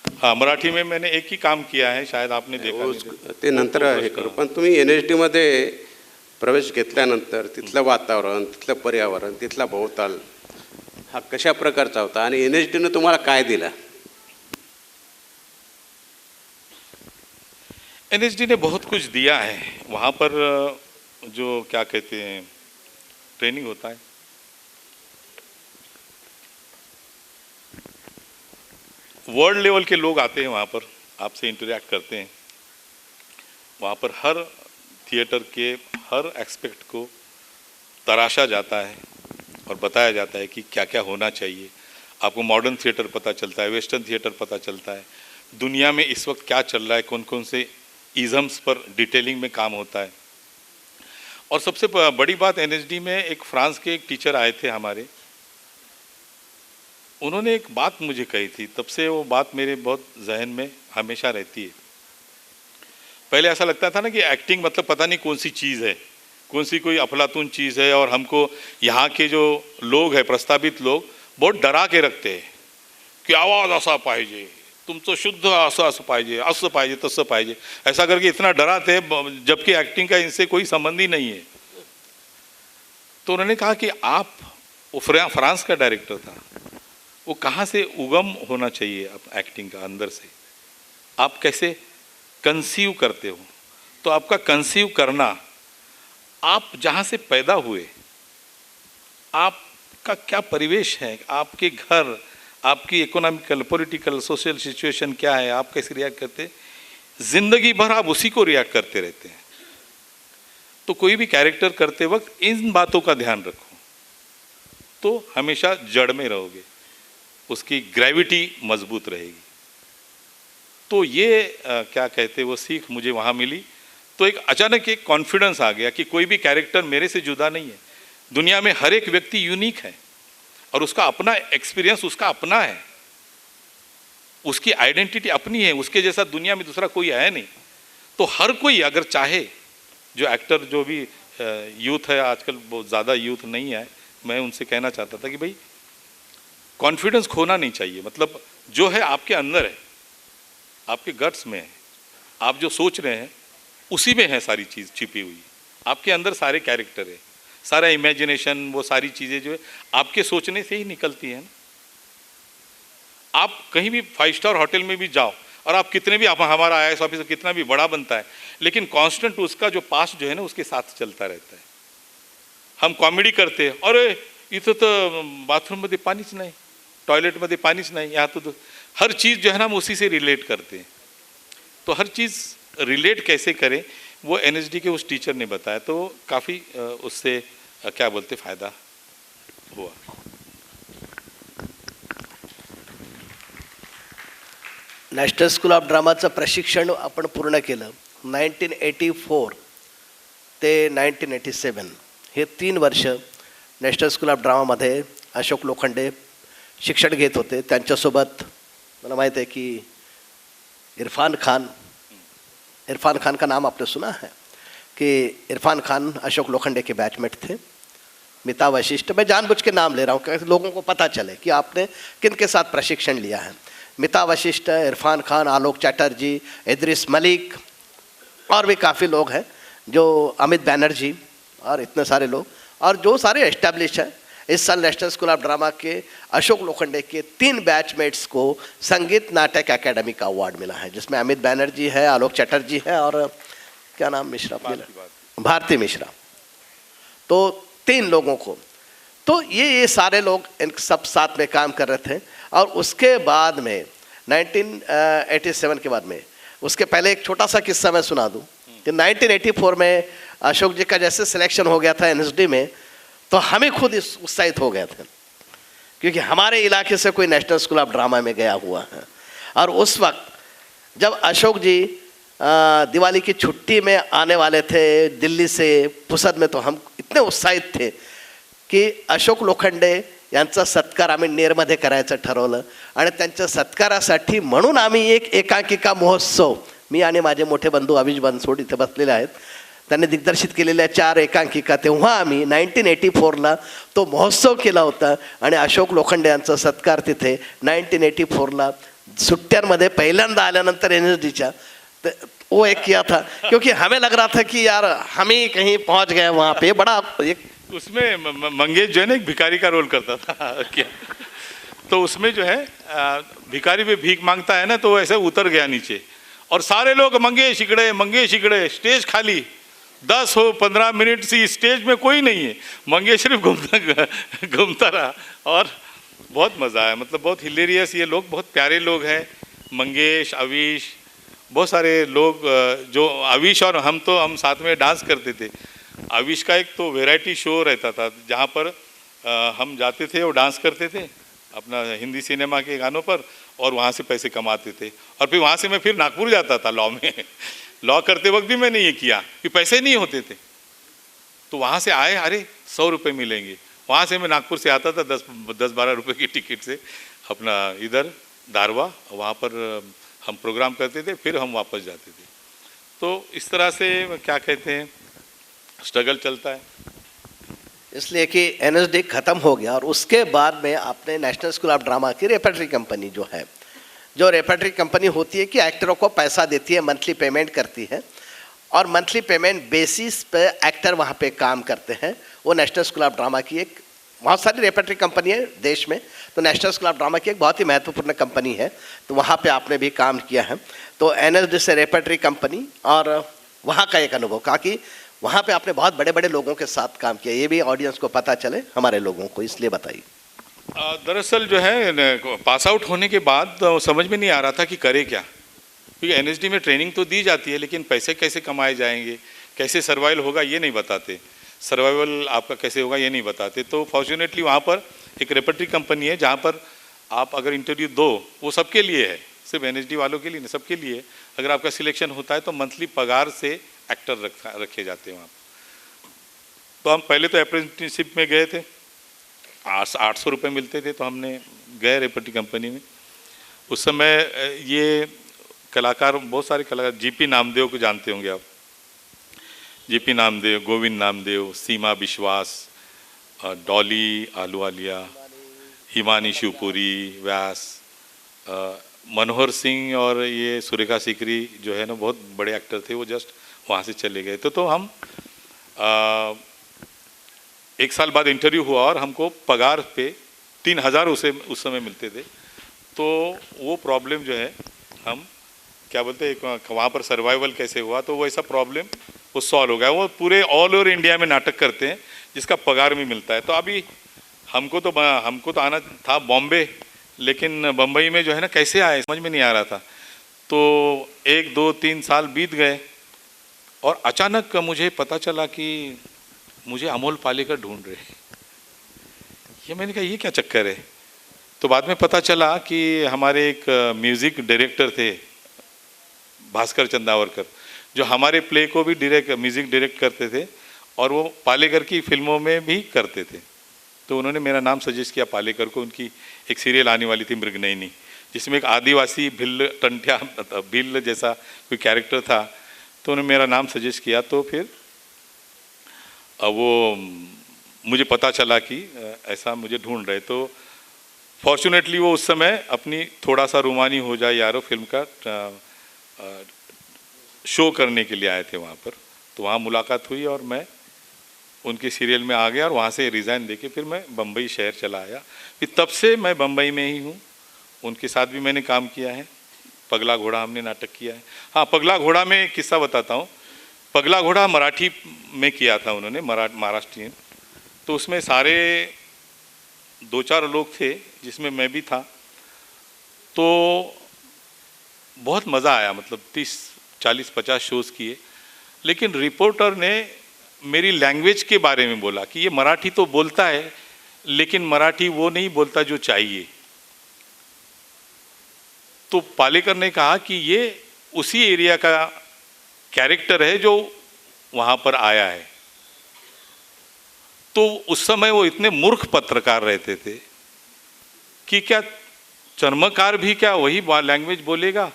हाँ मराठी में मैंने एक ही काम किया है, शायद आपने देखा नहीं। ते नंतर हे करू, पण तुम्ही NSD मध्ये प्रवेश घेतल्यानंतर तिथलं वातावरण, तिथलं पर्यावरण, तिथला भोवताल हा कशा प्रकारचा होता आणि NSD ने तुम्हाला काय दिला? NSD ने बहुत कुछ दिया है। वहाँ पर जो क्या कहते हैं ट्रेनिंग होता है, वर्ल्ड लेवल के लोग आते हैं वहाँ पर, आपसे इंटरेक्ट करते हैं। वहाँ पर हर थिएटर के हर एस्पेक्ट को तराशा जाता है और बताया जाता है कि क्या क्या होना चाहिए। आपको मॉडर्न थिएटर पता चलता है, वेस्टर्न थिएटर पता चलता है, दुनिया में इस वक्त क्या चल रहा है, कौन कौन से इज़म्स पर डिटेलिंग में काम होता है। और सबसे बड़ी बात, NSD में एक फ्रांस के एक टीचर आए थे हमारे, उन्होंने एक बात मुझे कही थी, तब से वो बात मेरे बहुत जहन में हमेशा रहती है। पहले ऐसा लगता था ना कि एक्टिंग मतलब पता नहीं कौन सी चीज़ है, कौन सी कोई अफलातून चीज़ है, और हमको यहाँ के जो लोग हैं प्रस्तावित लोग बहुत डरा के रखते हैं कि आवाज़ असा पाहिजे, तुमचं शुद्ध असं पाहिजे तसं पाहिजे, ऐसा करके इतना डराते हैं, जबकि एक्टिंग का इनसे कोई संबंध ही नहीं है। तो उन्होंने कहा कि आप, वो फ्रांस का डायरेक्टर था, वो कहाँ से उगम होना चाहिए आप एक्टिंग का अंदर से, आप कैसे कंसीव करते हो। तो आपका कंसीव करना, आप जहाँ से पैदा हुए, आपका क्या परिवेश है, आपके घर, आपकी इकोनॉमिकल, पॉलिटिकल, सोशल सिचुएशन क्या है, आप कैसे रिएक्ट करते, जिंदगी भर आप उसी को रिएक्ट करते रहते हैं। तो कोई भी कैरेक्टर करते वक्त इन बातों का ध्यान रखो, तो हमेशा जड़ में रहोगे, उसकी ग्रेविटी मजबूत रहेगी। तो ये क्या कहते वो सीख मुझे वहाँ मिली। तो एक अचानक एक कॉन्फिडेंस आ गया कि कोई भी कैरेक्टर मेरे से जुदा नहीं है, दुनिया में हर एक व्यक्ति यूनिक है और उसका अपना एक्सपीरियंस, उसका अपना है, उसकी आइडेंटिटी अपनी है, उसके जैसा दुनिया में दूसरा कोई है नहीं। तो हर कोई अगर चाहे, जो एक्टर, जो भी यूथ है आजकल, बहुत ज़्यादा यूथ नहीं है, मैं उनसे कहना चाहता था कि भाई कॉन्फिडेंस खोना नहीं चाहिए। मतलब जो है आपके अंदर है, आपके गट्स में है, आप जो सोच रहे हैं उसी में है सारी चीज़ छिपी हुई। आपके अंदर सारे कैरेक्टर है, सारा इमेजिनेशन, वो सारी चीज़ें जो है आपके सोचने से ही निकलती हैं ना। आप कहीं भी 5 स्टार होटल में भी जाओ और आप कितने भी, आप हमारा IAS ऑफिसर कितना भी बड़ा बनता है, लेकिन कांस्टेंट उसका जो पास्ट जो है ना उसके साथ चलता रहता है। हम कॉमेडी करते हैं, अरे इथं तर बाथरूममध्ये पाणीच नाही, टॉयलेटमध्ये पाणीच नाही, यहाँ तो हर चीज़ जो है ना हम उसी से रिलेट करते हैं। तो हर चीज़ रिलेट कैसे करें वो NSD के उस टीचर ने बताया, तो काफ़ी उससे क्या बोलते फ़ायदा हुआ। नॅशनल स्कूल ऑफ ड्रामाचं प्रशिक्षण आपण पूर्ण केलं 1984 ते 1987 हे 3 वर्ष नॅशनल स्कूल ऑफ ड्रामामध्ये अशोक लोखंडे शिक्षण घेत होते. त्यांच्यासोबत मला माहीत आहे की इरफान खान का नाम आपने सुना है कि इरफान खान अशोक लोखंडे के बैचमेट थे. मिता वशिष्ठ, मैं जानबूझ के नाम ले रहा हूँ कि लोगों को पता चले कि आपने किन के साथ प्रशिक्षण लिया है. मिता वशिष्ठ, इरफान खान, आलोक चैटर्जी, इद्रिस मलिक और भी काफ़ी लोग हैं, जो अमित बैनर्जी और इतने सारे लोग, और जो सारे एस्टेब्लिश हैं. इस साल नेशनल स्कूल ऑफ ड्रामा के अशोक लोखंडे के 3 बैचमेट्स को संगीत नाटक एकेडमी का अवार्ड मिला है, जिसमें अमित बैनर्जी है, आलोक चैटर्जी है और क्या नाम मिश्रा, भारती मिश्रा. तो 3 लोगों को, तो ये सारे लोग इन सब साथ में काम कर रहे थे. और उसके बाद में 1987 के बाद में, उसके पहले एक छोटा सा किस्सा मैं सुना दूं कि 1984 में अशोक जी का जैसे सिलेक्शन हो गया था NSD में, तो हमें खुद उत्साहित हो गए थे क्योंकि हमारे इलाके से कोई नेशनल स्कूल ऑफ ड्रामा में गया हुआ है. और उस वक्त जब अशोक जी दिवाली की छुट्टी में आने वाले थे दिल्ली से पुसद में, तो हम इतने उत्साहित थे की अशोक लोखंडे यांचा सत्कार आम्ही नेरमध्ये करायचं ठरवलं. आणि त्यांच्या सत्कारासाठी म्हणून आम्ही एक एकांकिका महोत्सव, मी आणि माझे मोठे बंधू अविश बनसोड इथे बसलेले आहेत, त्यांनी दिग्दर्शित केलेल्या 4 एकांकिका, तेव्हा आम्ही 1984ला तो महोत्सव केला होता. आणि अशोक लोखंडे यांचा सत्कार तिथे 1984ला सुट्ट्यांमध्ये पहिल्यांदा आल्यानंतर NSDच्या वो एक किया था, क्योंकि हमें लग रहा था कि यार हम ही कहीं पहुंच गए वहाँ पे. बड़ा एक उसमें मंगेश जो है ना एक भिखारी का रोल करता था क्या, तो उसमें जो है भिखारी भी भीख मांगता है ना, तो ऐसे उतर गया नीचे और सारे लोग मंगेश इकड़े, स्टेज खाली, 10 हो 15 मिनट से स्टेज में कोई नहीं है, मंगेश सिर्फ घूमता रहा. और बहुत मज़ा आया, मतलब बहुत हिलेरियस, ये लोग बहुत प्यारे लोग हैं. मंगेश, अविश, बहुत सारे लोग, जो अविश और हम साथ में डांस करते थे. अविश का एक तो वैरायटी शो रहता था जहाँ पर हम जाते थे और डांस करते थे अपना हिंदी सिनेमा के गानों पर, और वहाँ से पैसे कमाते थे. और फिर वहाँ से मैं फिर नागपुर जाता था लॉ में. लॉ करते वक्त भी मैंने ये किया कि पैसे नहीं होते थे, तो वहाँ से आए, अरे 100 रुपये मिलेंगे. वहाँ से मैं नागपुर से आता था 10-12 रुपये की टिकट से अपना इधर दारवा, वहाँ पर हम प्रोग्राम करते थे, फिर हम वापस जाते थे. तो इस तरह से क्या कहते हैं स्ट्रगल चलता है. इसलिए कि NSD ख़त्म हो गया और उसके बाद में आपने नेशनल स्कूल ऑफ ड्रामा की रेपर्टरी कंपनी जो है, जो रेपर्टरी कंपनी होती है कि एक्टरों को पैसा देती है, मंथली पेमेंट करती है और मंथली पेमेंट बेसिस पे एक्टर वहाँ पे काम करते हैं. वो नेशनल स्कूल ऑफ ड्रामा की एक, बहुत सारी रेपर्टरी कंपनी है देश में, तो नेशनल स्कूल ऑफ ड्रामा की एक बहुत ही महत्वपूर्ण कंपनी है. तो वहाँ पे आपने भी काम किया है. तो NSD से रेपर्टरी कंपनी और वहाँ का एक अनुभव, कि वहाँ पे आपने बहुत बड़े बड़े लोगों के साथ काम किया, ये भी ऑडियंस को पता चले, हमारे लोगों को, इसलिए बताइए. दरअसल जो है पास आउट होने के बाद समझ में नहीं आ रहा था कि करे क्या, क्योंकि NSD में ट्रेनिंग तो दी जाती है, लेकिन पैसे कैसे कमाए जाएंगे, कैसे सर्वाइवल होगा ये नहीं बताते, सर्वाइवल आपका कैसे होगा ये नहीं बताते. तो फॉर्चुनेटली वहाँ पर एक रेपर्टरी कंपनी है जहाँ पर आप अगर इंटरव्यू दो, वो सबके लिए है, सिर्फ NSD वालों के लिए नहीं, सबके लिए. अगर आपका सिलेक्शन होता है तो मंथली पगार से एक्टर रखे जाते हैं वहाँ. तो हम पहले तो अप्रेंटिसशिप में गए थे, 800 रुपये मिलते थे, तो हमने गए रेपर्टरी कंपनी में. उस समय ये कलाकार, बहुत सारे कलाकार, GP नामदेव को जानते होंगे आप, GP नामदेव, गोविंद नामदेव, सीमा विश्वास, डॉली आलूवालिया, हिमानी शिवपुरी, व्यास, मनोहर सिंह और ये सुरेखा सीकरी जो है ना बहुत बड़े एक्टर थे, वो जस्ट वहाँ से चले गए। तो हम 1 साल बाद इंटरव्यू हुआ और हमको पगार पे 3,000 उस समय मिलते थे। तो वो प्रॉब्लम जो है हम क्या बोलते हैं, वहाँ पर सर्वाइवल कैसे हुआ, तो वो ऐसा प्रॉब्लम वो सॉल्व हो गया। वो पूरे ऑल ओवर इंडिया में नाटक करते हैं जिसका पगार भी मिलता है। तो अभी हमको तो आना था बॉम्बे, लेकिन बम्बई में जो है ना कैसे आए समझ में नहीं आ रहा था। तो 1, 2, 3 साल बीत गए और अचानक मुझे पता चला कि मुझे अमोल पालेकर ढूंढ रहे हैं। ये मैंने कहा ये क्या चक्कर है। तो बाद में पता चला कि हमारे एक म्यूज़िक डायरेक्टर थे भास्कर चंदावरकर, जो हमारे प्ले को भी म्यूज़िक डायरेक्ट करते थे और वो पालेकर की फिल्मों में भी करते थे। तो उन्होंने मेरा नाम सजेस्ट किया पालेकर को। उनकी एक सीरियल आने वाली थी मृगनयनी, जिसमें एक आदिवासी भिल्ल जैसा कोई कैरेक्टर था। तो उन्होंने मेरा नाम सजेस्ट किया। तो फिर वो मुझे पता चला कि ऐसा मुझे ढूंढ रहे। तो फॉर्चुनेटली वो उस समय अपनी थोड़ा सा रूमानी हो जाए यारो फिल्म का शो करने के लिए आए थे वहाँ पर। तो वहाँ मुलाकात हुई और मैं उनके सीरियल में आ गया और वहाँ से रिज़ाइन देके फिर मैं बम्बई शहर चला आया। फिर तब से मैं बम्बई में ही हूँ। उनके साथ भी मैंने काम किया है। पगला घोड़ा हमने नाटक किया है। हाँ, पगला घोड़ा में एक किस्सा बताता हूँ। पगला घोड़ा मराठी में किया था उन्होंने, महाराष्ट्रियन। तो उसमें सारे 2-4 लोग थे जिसमें मैं भी था। तो बहुत मज़ा आया, मतलब 30, 40, 50 शोज़ किए। लेकिन रिपोर्टर ने मेरी लैंग्वेज के बारे में बोला कि ये मराठी तो बोलता है लेकिन मराठी वो नहीं बोलता जो चाहिए। तो पालेकर ने कहा कि ये उसी एरिया का कैरेक्टर है जो वहाँ पर आया है। तो उस समय वो इतने मूर्ख पत्रकार रहते थे कि क्या चर्मकार भी क्या वही लैंग्वेज बोलेगा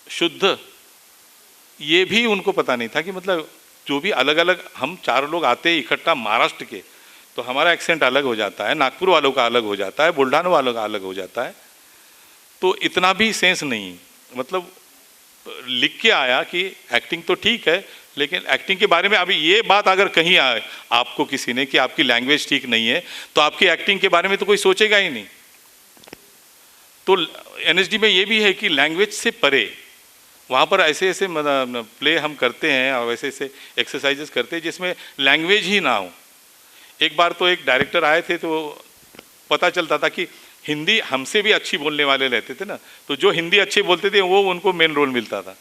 शुद्ध, ये भी उनको पता नहीं था कि मतलब जो भी अलग अलग हम 4 लोग आते हैं इकट्ठा महाराष्ट्र के, तो हमारा एक्सेंट अलग हो जाता है, नागपुर वालों का अलग हो जाता है, बुल्ढाना वालों का अलग हो जाता है। तो इतना भी सेंस नहीं, मतलब लिख के आया कि एक्टिंग तो ठीक है, लेकिन एक्टिंग के बारे में अभी ये बात अगर कहीं आए आपको किसी ने कि आपकी लैंग्वेज ठीक नहीं है, तो आपकी एक्टिंग के बारे में तो कोई सोचेगा ही नहीं। तो एनएसडी में ये भी है कि लैंग्वेज से परे वहाँ पर ऐसे ऐसे प्ले हम करते हैं और वैसे ऐसे एक्सरसाइजेस करते हैं जिसमें लैंग्वेज ही ना हो। एक बार तो एक डायरेक्टर आए थे, तो पता चलता था कि हिंदी हमसे भी अच्छी बोलने वाले रहते थे ना, तो जो हिंदी अच्छी बोलते थे वो उनको मेन रोल मिलता था।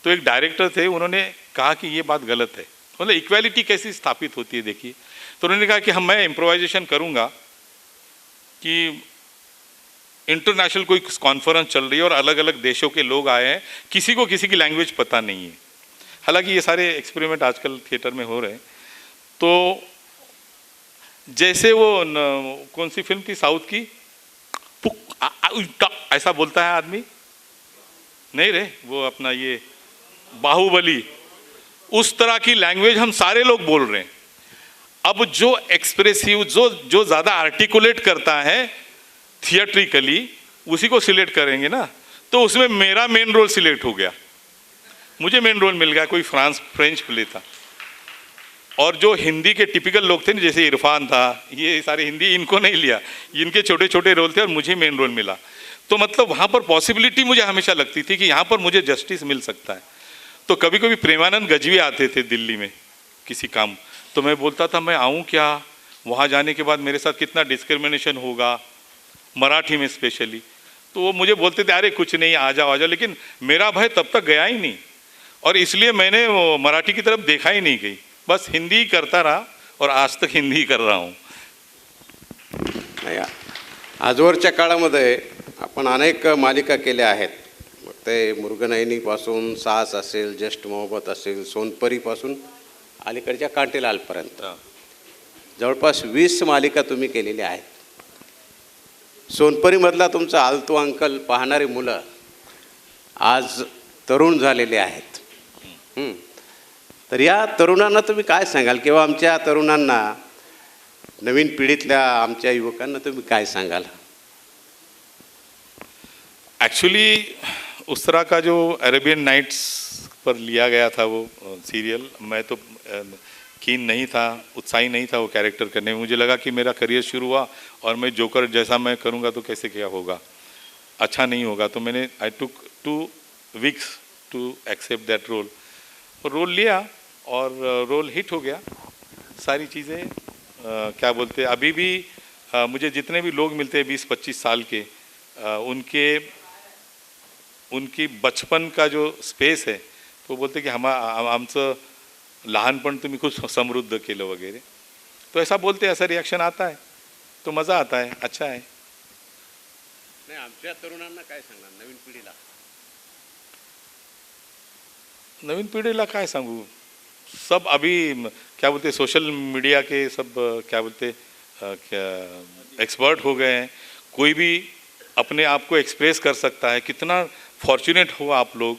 तो एक डायरेक्टर थे, उन्होंने कहा कि ये बात गलत है, मतलब इक्वालिटी कैसी स्थापित होती है देखिए। तो उन्होंने कहा कि मैं इम्प्रोवाइजेशन करूँगा कि इंटरनेशनल कोई कॉन्फ्रेंस चल रही है और अलग अलग देशों के लोग आए हैं, किसी को किसी की लैंग्वेज पता नहीं है। हालांकि ये सारे एक्सपेरिमेंट आजकल थिएटर में हो रहे हैं। तो जैसे वो कौन सी फिल्म थी साउथ की, ऐसा बोलता है आदमी, नहीं रे वो अपना ये बाहुबली, उस तरह की लैंग्वेज हम सारे लोग बोल रहे हैं। अब जो एक्सप्रेसिव, जो ज़्यादा आर्टिकुलेट करता है थिएट्रिकली, उसी को सिलेक्ट करेंगे ना। तो उसमें मेरा मेन रोल सिलेक्ट हो गया, मुझे मेन रोल मिल गया। कोई फ्रेंच प्ले था और जो हिंदी के टिपिकल लोग थे ना, जैसे इरफान था, ये सारे हिंदी, इनको नहीं लिया, इनके छोटे छोटे रोल थे और मुझे मेन रोल मिला। तो मतलब वहाँ पर पॉसिबिलिटी मुझे हमेशा लगती थी कि यहाँ पर मुझे जस्टिस मिल सकता है। तो कभी कभी प्रेमानंद गजवी आते थे दिल्ली में किसी काम, तो मैं बोलता था मैं आऊँ क्या, वहाँ जाने के बाद मेरे साथ कितना डिस्क्रिमिनेशन होगा, मराठी में स्पेशली। तो वो मुझे बोलते थे अरे कुछ नहीं, आ जाओ आ जाओ, लेकिन मेरा भय तब तक गया ही नहीं और इसलिए मैंने वो मराठी की तरफ देखा ही नहीं गई, बस हिंदी ही करता रहा और आज तक हिंदी ही कर रहा हूँ। आजवरच्या काळामध्ये आपण अनेक मालिका केल्या आहेत, मग ते मृगनयनीपासून सास असेल, जस्ट मोहब्बत असेल, सोनपरीपासून अलीकडच्या कांटीलालपर्यंत जवळपास 20 मालिका तुम्ही केलेल्या आहेत. सोनपरीमधला तुमचा आलतू अंकल पाहणारी मुलं आज तरुण झालेले आहेत. तर या तरुणांना तुम्ही काय सांगाल, किंवा आमच्या तरुणांना, नवीन पिढीतल्या आमच्या युवकांना तुम्ही काय सांगाल? एक्चुअली उस तरह का जो अरेबियन नाइट्स पर लिया गया था वो सीरियल, मैं तो कीन नहीं था, उत्साही नहीं था वो कैरेक्टर करने में। मुझे लगा कि मेरा करियर शुरू हुआ और मैं जोकर जैसा मैं करूँगा तो कैसे क्या होगा, अच्छा नहीं होगा। तो मैंने I took 2 weeks to accept that role. Role लिया और रोल हिट हो गया। सारी चीज़ें क्या बोलते हैं, अभी भी मुझे जितने भी लोग मिलते हैं 20-25 साल के, उनकी बचपन का जो स्पेस आहे तो बोलते की आमचं लहानपण तुम्ही खूप समृद्ध केलं वगैरे, तो ऐसा बोलते, ऐसा रिएक्शन आता है तो मज़ा आता है, अच्छा है। नाही, आमच्या तरुणांना काय सांगणार, नवीन पिढीला? नवीन पीढ़ीला काय सांगू, सब अभी क्या बोलते सोशल मीडिया के सब क्या बोलते क्या एक्सपर्ट हो गए हैं। कोई भी अपने आप को एक्सप्रेस कर सकता है। कितना फॉर्चुनेट हो आप लोग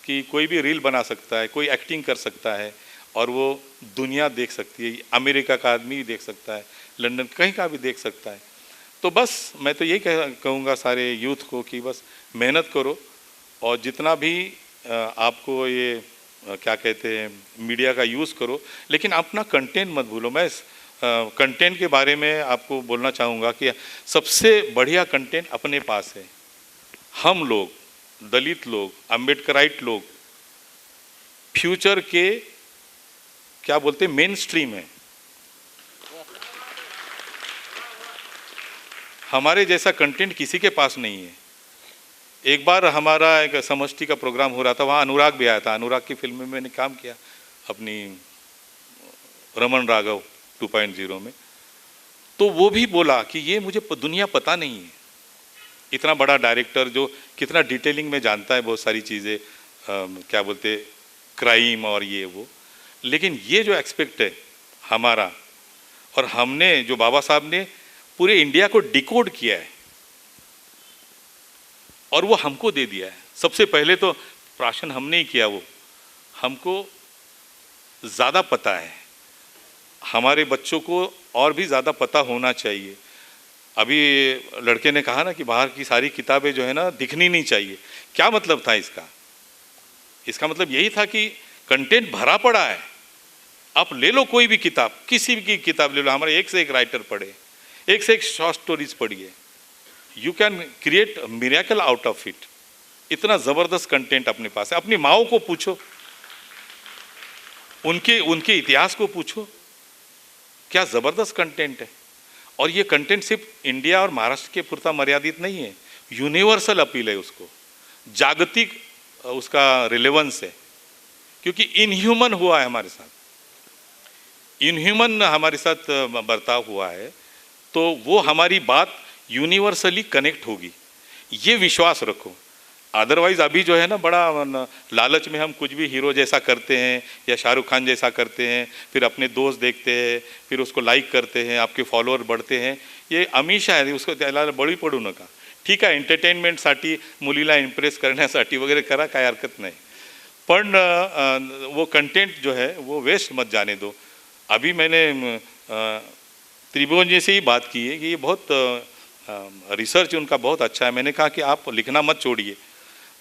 कि कोई भी रील बना सकता है, कोई एक्टिंग कर सकता है और वो दुनिया देख सकती है। अमेरिका का आदमी भी देख सकता है, लंदन कहीं का भी देख सकता है। तो बस मैं तो यही कहूँगा सारे यूथ को कि बस मेहनत करो और जितना भी आपको ये क्या कहते हैं मीडिया का यूज़ करो, लेकिन अपना कंटेंट मत भूलो। मैं कंटेंट के बारे में आपको बोलना चाहूँगा कि सबसे बढ़िया कंटेंट अपने पास है। हम लोग दलित लोग, अम्बेडकराइट लोग फ्यूचर के क्या बोलते मेन स्ट्रीम है। हमारे जैसा कंटेंट किसी के पास नहीं है। एक बार हमारा एक समष्टि का प्रोग्राम हो रहा था, वहाँ अनुराग भी आया था। अनुराग की फिल्म में मैंने काम किया अपनी रमन राघव 2.0 में। तो वो भी बोला कि ये मुझे दुनिया पता नहीं है। इतना बड़ा डायरेक्टर जो कितना डिटेलिंग में जानता है बहुत सारी चीज़ें, क्या बोलते क्राइम और ये वो, लेकिन ये जो एक्सपेक्ट है हमारा, और हमने जो बाबा साहब ने पूरे इंडिया को डिकोड किया है और वो हमको दे दिया है। सबसे पहले तो प्राशन हमने ही किया, वो हमको ज़्यादा पता है। हमारे बच्चों को और भी ज़्यादा पता होना चाहिए। अभी लड़के ने कहा ना कि बाहर की सारी किताबें जो है ना दिखनी नहीं चाहिए। क्या मतलब था इसका? इसका मतलब यही था कि कंटेंट भरा पड़ा है, आप ले लो कोई भी किताब, किसी भी की किताब ले लो। हमारे एक से एक राइटर पढ़े, एक से एक शॉर्ट स्टोरीज पढ़िए, you can create miracle out of it. इतना ज़बरदस्त कंटेंट अपने पास है। अपनी माओ को पूछो, उनके इतिहास को पूछो, क्या ज़बरदस्त कंटेंट है। और ये कंटेंट सिर्फ इंडिया और महाराष्ट्र के पुरता मर्यादित नहीं है, यूनिवर्सल अपील है उसको, जागतिक उसका रिलेवेंस है। क्योंकि इनह्यूमन हुआ है हमारे साथ, इनह्यूमन हमारे साथ बर्ताव हुआ है, तो वो हमारी बात यूनिवर्सली कनेक्ट होगी, ये विश्वास रखो। अदरवाइज़ अभी जो है ना बड़ा लालच में हम कुछ भी हीरो जैसा करते हैं या शाहरुख खान जैसा करते हैं, फिर अपने दोस्त देखते हैं, फिर उसको लाईक करते हैं, आपके फॉलोअर बढ़ते हैं। ये हमेशा आहे, उसको त्याला बळी पडू नका। ठीक आहे, एंटरटेनमेंटसाठी मुलीला इम्प्रेस करण्यासाठी वगैरे करा, काय हरकत नाही, पण वो कंटेंट जो है वो वेस्ट मत जाने दो। अभी मैंने त्रिभुवन जी से ही बात की है कि ये बहुत रिसर्च उनका बहुत अच्छा है। मैंने कहा कि आप लिखना मत छोड़िए।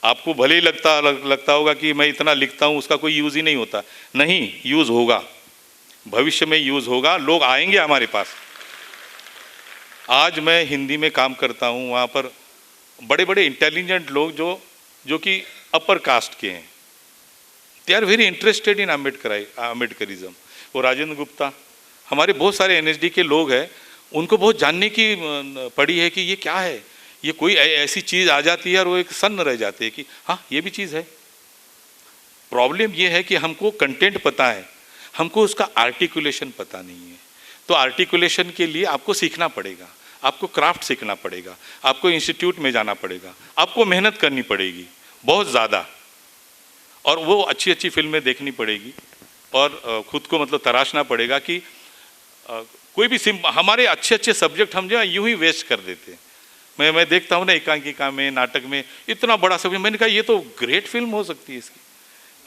आपको भले ही लगता होगा कि मैं इतना लिखता हूँ उसका कोई यूज़ ही नहीं होता, नहीं, यूज़ होगा, भविष्य में यूज़ होगा, लोग आएंगे हमारे पास। आज मैं हिंदी में काम करता हूँ, वहाँ पर बड़े बड़े इंटेलिजेंट लोग जो कि अपर कास्ट के हैं, they are very interested in Ambedkarism. वो राजेंद्र गुप्ता, हमारे बहुत सारे NSD के लोग हैं, उनको बहुत जानने की पड़ी है कि ये क्या है, ये कोई ऐसी चीज़ आ जाती है और वो एक सन्न रह जाते हैं कि हाँ ये भी चीज़ है। प्रॉब्लम ये है कि हमको कंटेंट पता है, हमको उसका आर्टिकुलेशन पता नहीं है। तो आर्टिकुलेशन के लिए आपको सीखना पड़ेगा, आपको क्राफ्ट सीखना पड़ेगा, आपको इंस्टीट्यूट में जाना पड़ेगा, आपको मेहनत करनी पड़ेगी बहुत ज़्यादा, और वो अच्छी अच्छी फिल्में देखनी पड़ेगी और ख़ुद को मतलब तराशना पड़ेगा कि कोई भी हमारे अच्छे अच्छे सब्जेक्ट हम जो यूं ही वेस्ट कर देते हैं। मैं देखता हूँ ना एकांकिका में, नाटक में, इतना बड़ा सब्जेक्ट, मैंने कहा ये तो ग्रेट फिल्म हो सकती है इसकी।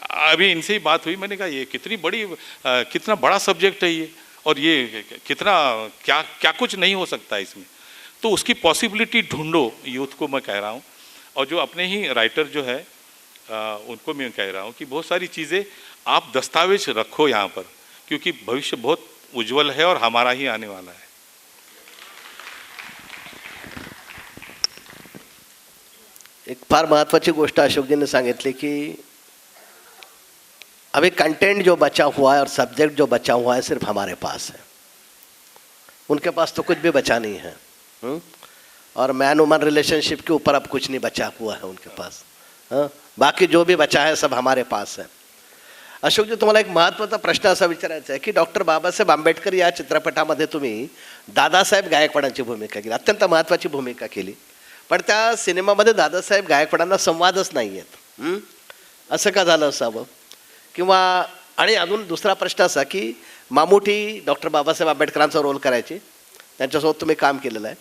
अभी इनसे ही बात हुई, मैंने कहा ये कितनी बड़ी कितना बड़ा सब्जेक्ट है ये, और ये कितना क्या क्या कुछ नहीं हो सकता इसमें। तो उसकी पॉसिबिलिटी ढूंढो, यूथ को मैं कह रहा हूँ। और जो अपने ही राइटर जो है उनको मैं कह रहा हूँ कि बहुत सारी चीज़ें आप दस्तावेज रखो यहाँ पर, क्योंकि भविष्य बहुत उज्जवल है और हमारा ही आने वाला है। एक फार महत्त्वाची गोष्ट अशोकजीने सांगितली की अभी कंटेंट जो बचा हुआ है और सब्जेक्ट जो बचा हुआ है सिर्फ हमारे पास है, उनके पास तो कुछ भी बचा नहीं है। और मैन वुमन रिलेशनशिप के ऊपर अब कुछ नहीं बचा हुआ है उनके पास। बाकी जो भी बचा है सब हमारे पास है। अशोक जी, तुम्हाला एक महत्त्वाचा प्रश्न असा विचारायचा आहे की डॉक्टर बाबासाहेब आंबेडकर या चित्रपटामध्ये तुम्ही दादासाहेब गायकवाडांची भूमिका केली, अत्यंत महत्त्वाची भूमिका केली, पण त्या सिनेमामध्ये दादासाहेब गायकवाडांना संवादच नाही आहेत। असं का झालं असावं? किंवा आणि अजून दुसरा प्रश्न असा की मामुठी डॉक्टर बाबासाहेब आंबेडकरांचा रोल करायचे, त्यांच्यासोबत तुम्ही काम केलेलं आहे,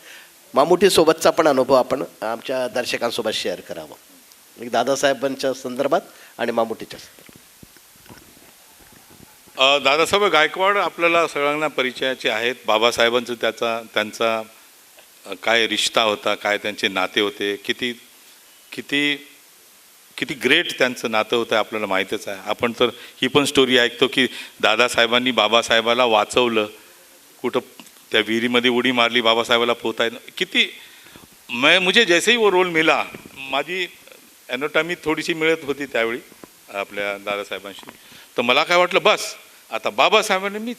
मामुठीसोबतचा पण अनुभव आपण आमच्या दर्शकांसोबत शेअर करावा, एक दादासाहेबांच्या संदर्भात आणि मामुठीच्या संदर्भात। दादासाहेब गायकवाड आपल्याला सगळ्यांना परिचयाचे आहेत। बाबासाहेबांचं त्यांचा काय रिश्ता होता, काय त्यांचे नाते होते, किती किती किती ग्रेट त्यांचं नातं होतं आपल्याला माहीतच आहे। आपण तर ही पण स्टोरी ऐकतो की दादासाहेबांनी बाबासाहेबाला वाचवलं, कुठं त्या विहिरीमध्ये उडी मारली, बाबासाहेबाला पोहता येत किती। मुझे जैसे ही वो रोल मिला, माझी ॲनोटॉमी थोडीशी मिळत होती त्यावेळी आपल्या दादासाहेबांशी, तर मला काय वाटलं बस आता बाबासाहेबांनी मीच।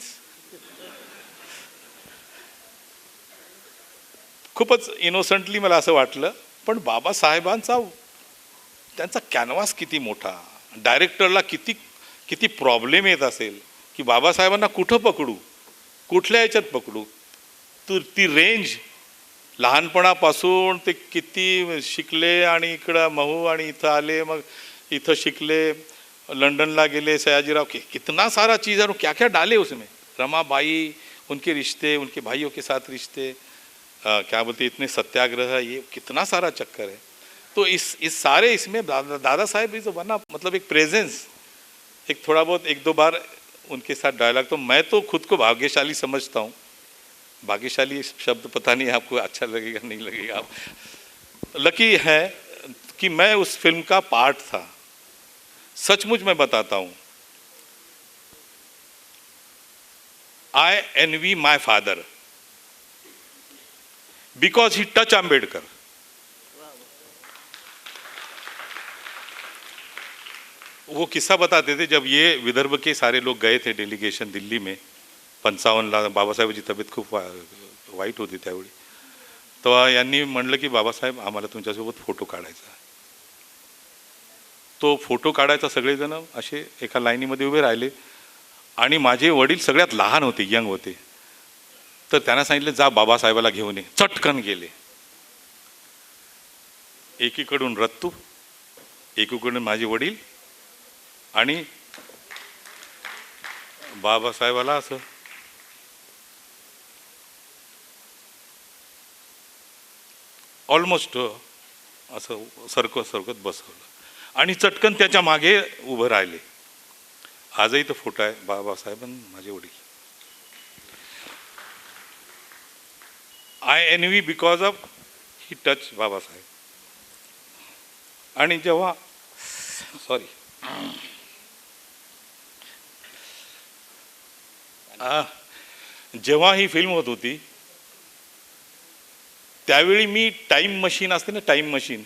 खूपच इनोसंटली मला असं वाटलं, पण बाबासाहेबांचा त्यांचा कॅनव्हास किती मोठा, डायरेक्टरला किती किती प्रॉब्लेम येत असेल की बाबासाहेबांना कुठं पकडू, कुठल्या ह्याच्यात पकडू, ती रेंज लहानपणापासून ते किती शिकले आणि इकडं महू आणि इथं आले, मग इथं शिकले, लंदनला गेले, सयाजीराव के कितना सारा चीज़ और क्या क्या डाले उसमें, रमाबाई, उनके रिश्ते, उनके भाइयों के साथ रिश्ते, क्या बोलते इतने सत्याग्रह, ये कितना सारा चक्कर है। तो इस सारे इसमें दादा साहेब इज बना मतलब एक प्रेजेंस, एक थोड़ा बहुत एक दो बार उनके साथ डायलॉग, तो मैं तो खुद को भाग्यशाली समझता हूँ। भाग्यशाली शब्द पता नहीं आपको अच्छा लगेगा नहीं लगेगा, आप लकी है कि मैं उस फिल्म का पार्ट था। सचमुच मैं बताता हूँ, I envy my father because he touch Ambedkar. वो किस्सा बताते थे, जब ये विदर्भ के सारे लोग गए थे डेलीगेशन दिल्ली में 55ला, बाबासाहेबांची तब्येत खूप वाईट होती त्यावेळी, तेव्हा यांनी म्हणलं की बाबासाहेब आम्हाला तुमच्यासोबत फोटो काढायचा आहे। तो फोटो काढायचा सगळेजण असे एका लाईनीमध्ये उभे राहिले आणि माझे वडील सगळ्यात लहान होते, यंग होते, तर त्यांना सांगितलं जा बाबासाहेबाला घेऊन ये। चटकन गेले, एकीकडून रत्तू, एकीकडून माझे वडील आणि बाबासाहेबाला असं ऑलमोस्ट असं सरकत बसवलं आणि चटकन त्याच्या मागे उभं राहिले। आजही तो फोटो आहे, बाबासाहेब आणि माझे वडील। I envy because of he touch Babasaheb. आणि जेव्हा सॉरी जेव्हा ही फिल्म होत होती त्यावेळी मी टाइम मशीन असते ना, टाइम मशीन,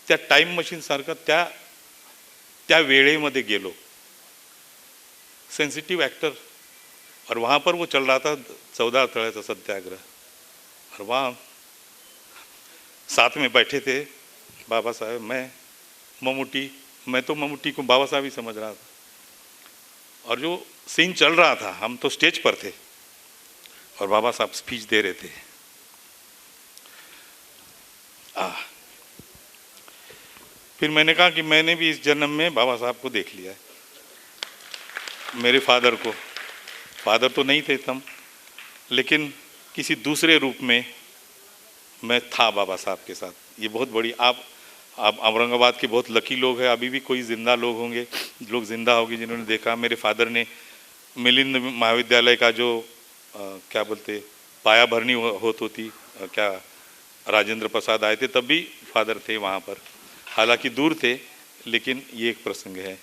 त्या टाइम मशीन सारखं त्या वेळेमध्ये गेलो। सेंसिटिव एक्टर, और वहाँ पर वो चल रहा था 14 अतड़े सत्याग्रह, और वहाँ साथ में बैठे थे बाबा साहब, मैं तो मम्मूटी को बाबा साहब ही समझ रहा था, और जो सीन चल रहा था हम तो स्टेज पर थे और बाबा साहब स्पीच दे रहे थे। फिर मैंने कहा कि मैंने भी इस जन्म में बाबा साहब को देख लिया है। मेरे फादर तो नहीं थे तब, लेकिन किसी दूसरे रूप में मैं था बाबा साहब के साथ। ये बहुत बड़ी, आप औरंगाबाद के बहुत लकी लोग हैं, अभी भी कोई जिंदा लोग जिंदा होंगे जिन्होंने देखा। मेरे फादर ने मिलिंद महाविद्यालय का जो क्या बोलते पाया भरनी होती, क्या राजेंद्र प्रसाद आए थे तब भी फादर थे वहाँ पर, हालांकि दूर थे, लेकिन ये एक प्रसंग है।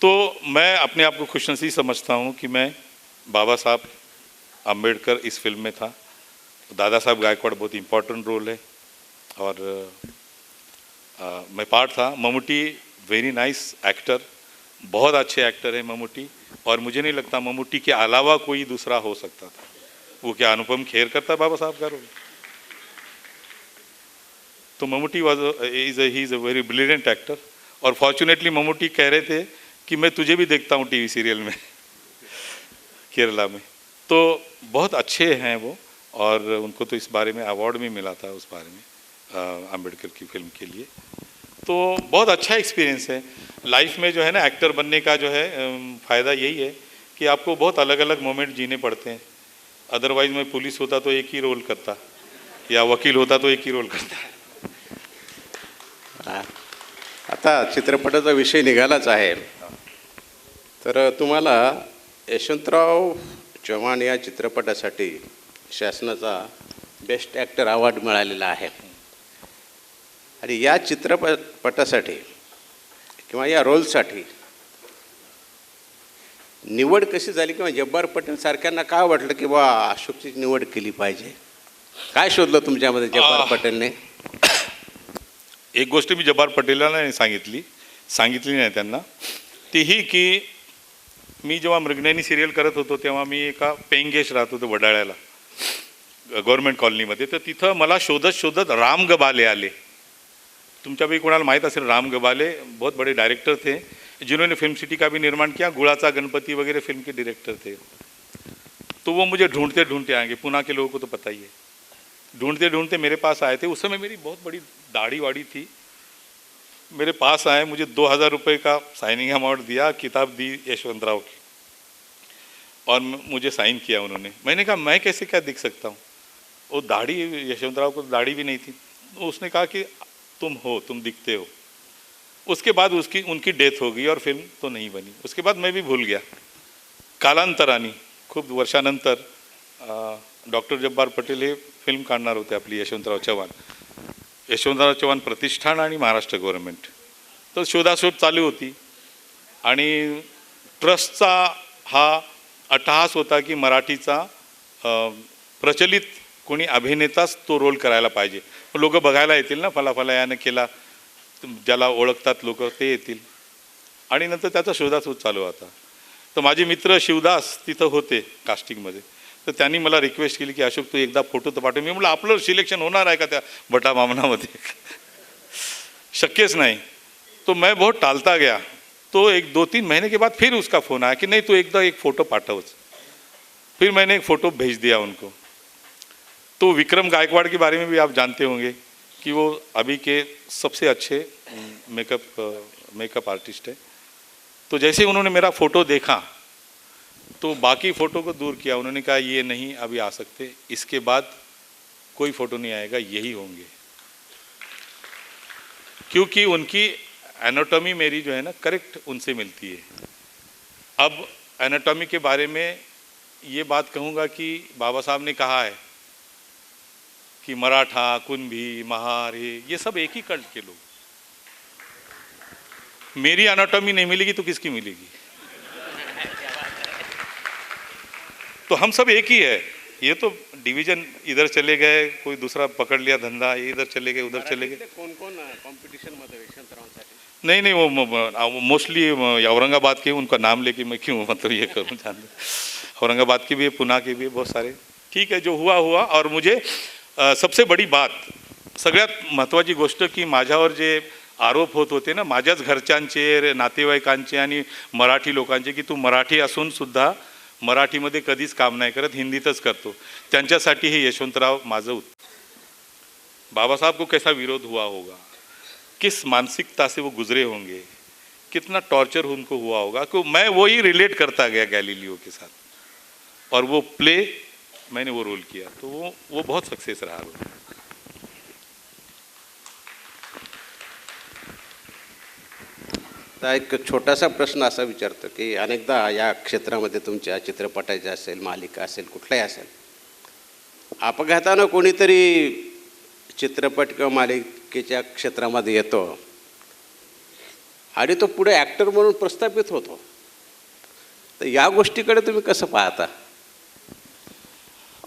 तो मैं अपने आप को खुशनसीब समझता हूँ कि मैं बाबा साहब अम्बेडकर इस फिल्म में था। दादा साहब गायकवाड़ बहुत इम्पोर्टेंट रोल है और मैं पार्ट था। ममूटी वेरी नाइस एक्टर, बहुत अच्छे एक्टर है ममूटी, और मुझे नहीं लगता ममूटी के अलावा कोई दूसरा हो सकता था। वो क्या अनुपम खेर करता बाबा साहब का रोल? तो Mammootty he is a very brilliant actor. और फॉर्चुनेटली ममूटी कह रहे थे कि मैं तुझे भी देखता हूँ टीवी सीरियल में केरला में। तो बहुत अच्छे हैं वो, और उनको तो इस बारे में अवार्ड भी मिला था उस बारे में, अम्बेडकर की फिल्म के लिए। तो बहुत अच्छा एक्सपीरियंस है लाइफ में जो है ना, एक्टर बनने का जो है फ़ायदा यही है कि आपको बहुत अलग अलग मोमेंट जीने पड़ते हैं। अदरवाइज मैं पुलिस होता तो एक ही रोल करता, या वकील होता तो एक ही रोल करता। आता चित्रपटाचा विषय निघालाच आहे, तर तुम्हाला यशवंतराव चव्हाण या चित्रपटासाठी शासनाचा बेस्ट ॲक्टर अवॉर्ड मिळालेला आहे, आणि या चित्रपटासाठी किंवा या रोलसाठी निवड कशी झाली, किंवा जब्बार पटेल सारख्यांना काय वाटलं की बा अशोकची निवड केली पाहिजे? काय शोधलं तुमच्यामध्ये जब्बार पटेलने? एक गोष्ट मी जब्बार पटेलांना नाही सांगितली नाही त्यांना, ती ही की मी जेव्हा मृगनयनी सिरियल करत होतो तेव्हा मी एका पेइंग गेस्ट राहत होतो वडाळ्याला गव्हर्नमेंट कॉलनीमध्ये. तर तिथं मला शोधत शोधत राम गबाले आले. तुमच्यापैकी कोणाला माहीत असेल, राम गबाले बहुत बड़े डायरेक्टर थे जिन्होंने फिल्म सिटी का भी निर्माण किया, गुड़ाचा गणपति वगैरह फिल्म के डायरेक्टर थे. तो वो मुझे ढूंढते ढूंढते आएंगे, पुणे के लोगों को तो पता ही है, ढूंढते ढूंढते मेरे पास आए थे. उस समय मेरी बहुत बड़ी दाढ़ी वाड़ी थी. मेरे पास आए, मुझे 2000 रुपये का साइनिंग अमाउंट दिया, किताब दी यशवंतराव की, और मुझे साइन किया उन्होंने. मैंने कहा मैं कैसे क्या दिख सकता हूँ? वो दाढ़ी, यशवंतराव को दाढ़ी भी नहीं थी. उसने कहा कि तुम हो, तुम दिखते हो. उसके बाद उनकी डेथ हो गई और फिल्म तो नहीं बनी. उसके बाद मैं भी भूल गया. कालांतराने खूप वर्षानंतर डॉक्टर जब्बार पटेल हे फिल्म काढणार होते आपली यशवंतराव चव्हाण प्रतिष्ठान आणि महाराष्ट्र गव्हर्नमेंट. तर शोधाशोध चालू होती, आणि ट्रस्टचा हा अट्टहास होता की मराठीचा प्रचलित कोणी अभिनेताच तो रोल करायला पाहिजे. लोक बघायला येतील ना, फलाफला यानं केला, ज्याला ओळखतात लोक ते येतील. आणि नंतर त्याचा शोधाशोध चालू होता. तर माझे मित्र शिवदास तिथं होते कास्टिंगमध्ये. तर त्यांनी मला रिक्वेस्ट केली की अशोक तू एकदा फोटो तर पाठव. मी म्हटलं आपलं सिलेक्शन होणार आहे का त्या बटा मामनामध्ये? शक्यच नहीं. तो मैं बहुत टालता गया. तो एक 2-3 महीने के बाद फिर उसका फ़ोन आया कि नहीं तो एकदा एक फ़ोटो पाठव. फिर मैंने एक फ़ोटो भेज दिया उनको. तो विक्रम गायकवाड़ के बारे में भी आप जानते होंगे कि वो अभी के सबसे अच्छे मेकअप आर्टिस्ट है. तो जैसे उन्होंने मेरा फ़ोटो देखा तो बाकी फ़ोटो को दूर किया. उन्होंने कहा ये नहीं अभी आ सकते, इसके बाद कोई फ़ोटो नहीं आएगा, यही होंगे. क्योंकि उनकी एनाटॉमी मेरी जो है ना करेक्ट उनसे मिलती है. अब एनाटॉमी के बारे में ये बात कहूँगा कि बाबा साहब ने कहा है कि मराठा, कुंभी, महार, ये सब एक ही कल्ट के लोग. मेरी एनाटॉमी नहीं मिलेगी तो किसकी मिलेगी? तो हम सब एक ही है. ये तो डिवीजन, इधर चले गए, कोई दूसरा पकड़ लिया धंधा, ये इधर चले गए, उधर चले गए. कोण कोण कॉम्पिटिशनमध्ये यशवंतरावांसाठी? नहीं वो मोस्टली औरंगाबाद के, उनका नाम लेके मैं क्यों मतलब ये करूँ जान. औरंगाबाद के भी है, पुणे के भी है, बहुत सारे. ठीक है, जो हुआ हुआ. और मुझे सबसे बड़ी बात, सगळ्यात महत्त्वाची गोष्ट की माझ्यावर जे आरोप होत होते ना माझ्याच घरच्यांचे, नातेवाईकांचे आणि मराठी लोकांचे की तू मराठी असून सुद्धा मराठीमध्ये कधीच काम नाही करत, हिंदीतच करतो, त्यांच्यासाठी हे यशवंतराव माझं उत्तर. बाबा साहब को कैसा विरोध हुआ होगा, किस मानसिकता से वो गुजरे होंगे, कितना टॉर्चर उनको हुआ होगा. कि मैं वही रिलेट करता गया गैलीलियो के साथ, और वो प्ले मैंने वो रोल किया, तो वो बहुत सक्सेस रहा रोल. आता एक छोटासा प्रश्न असा विचारतो की अनेकदा या क्षेत्रामध्ये तुमच्या चित्रपटाचे असेल, मालिका असेल, कुठलाही असेल, अपघातानं कोणीतरी चित्रपट किंवा मालिकेच्या क्षेत्रामध्ये येतो आणि तो पुढे ॲक्टर म्हणून प्रस्थापित होतो, तर या गोष्टीकडे तुम्ही कसं पाहता?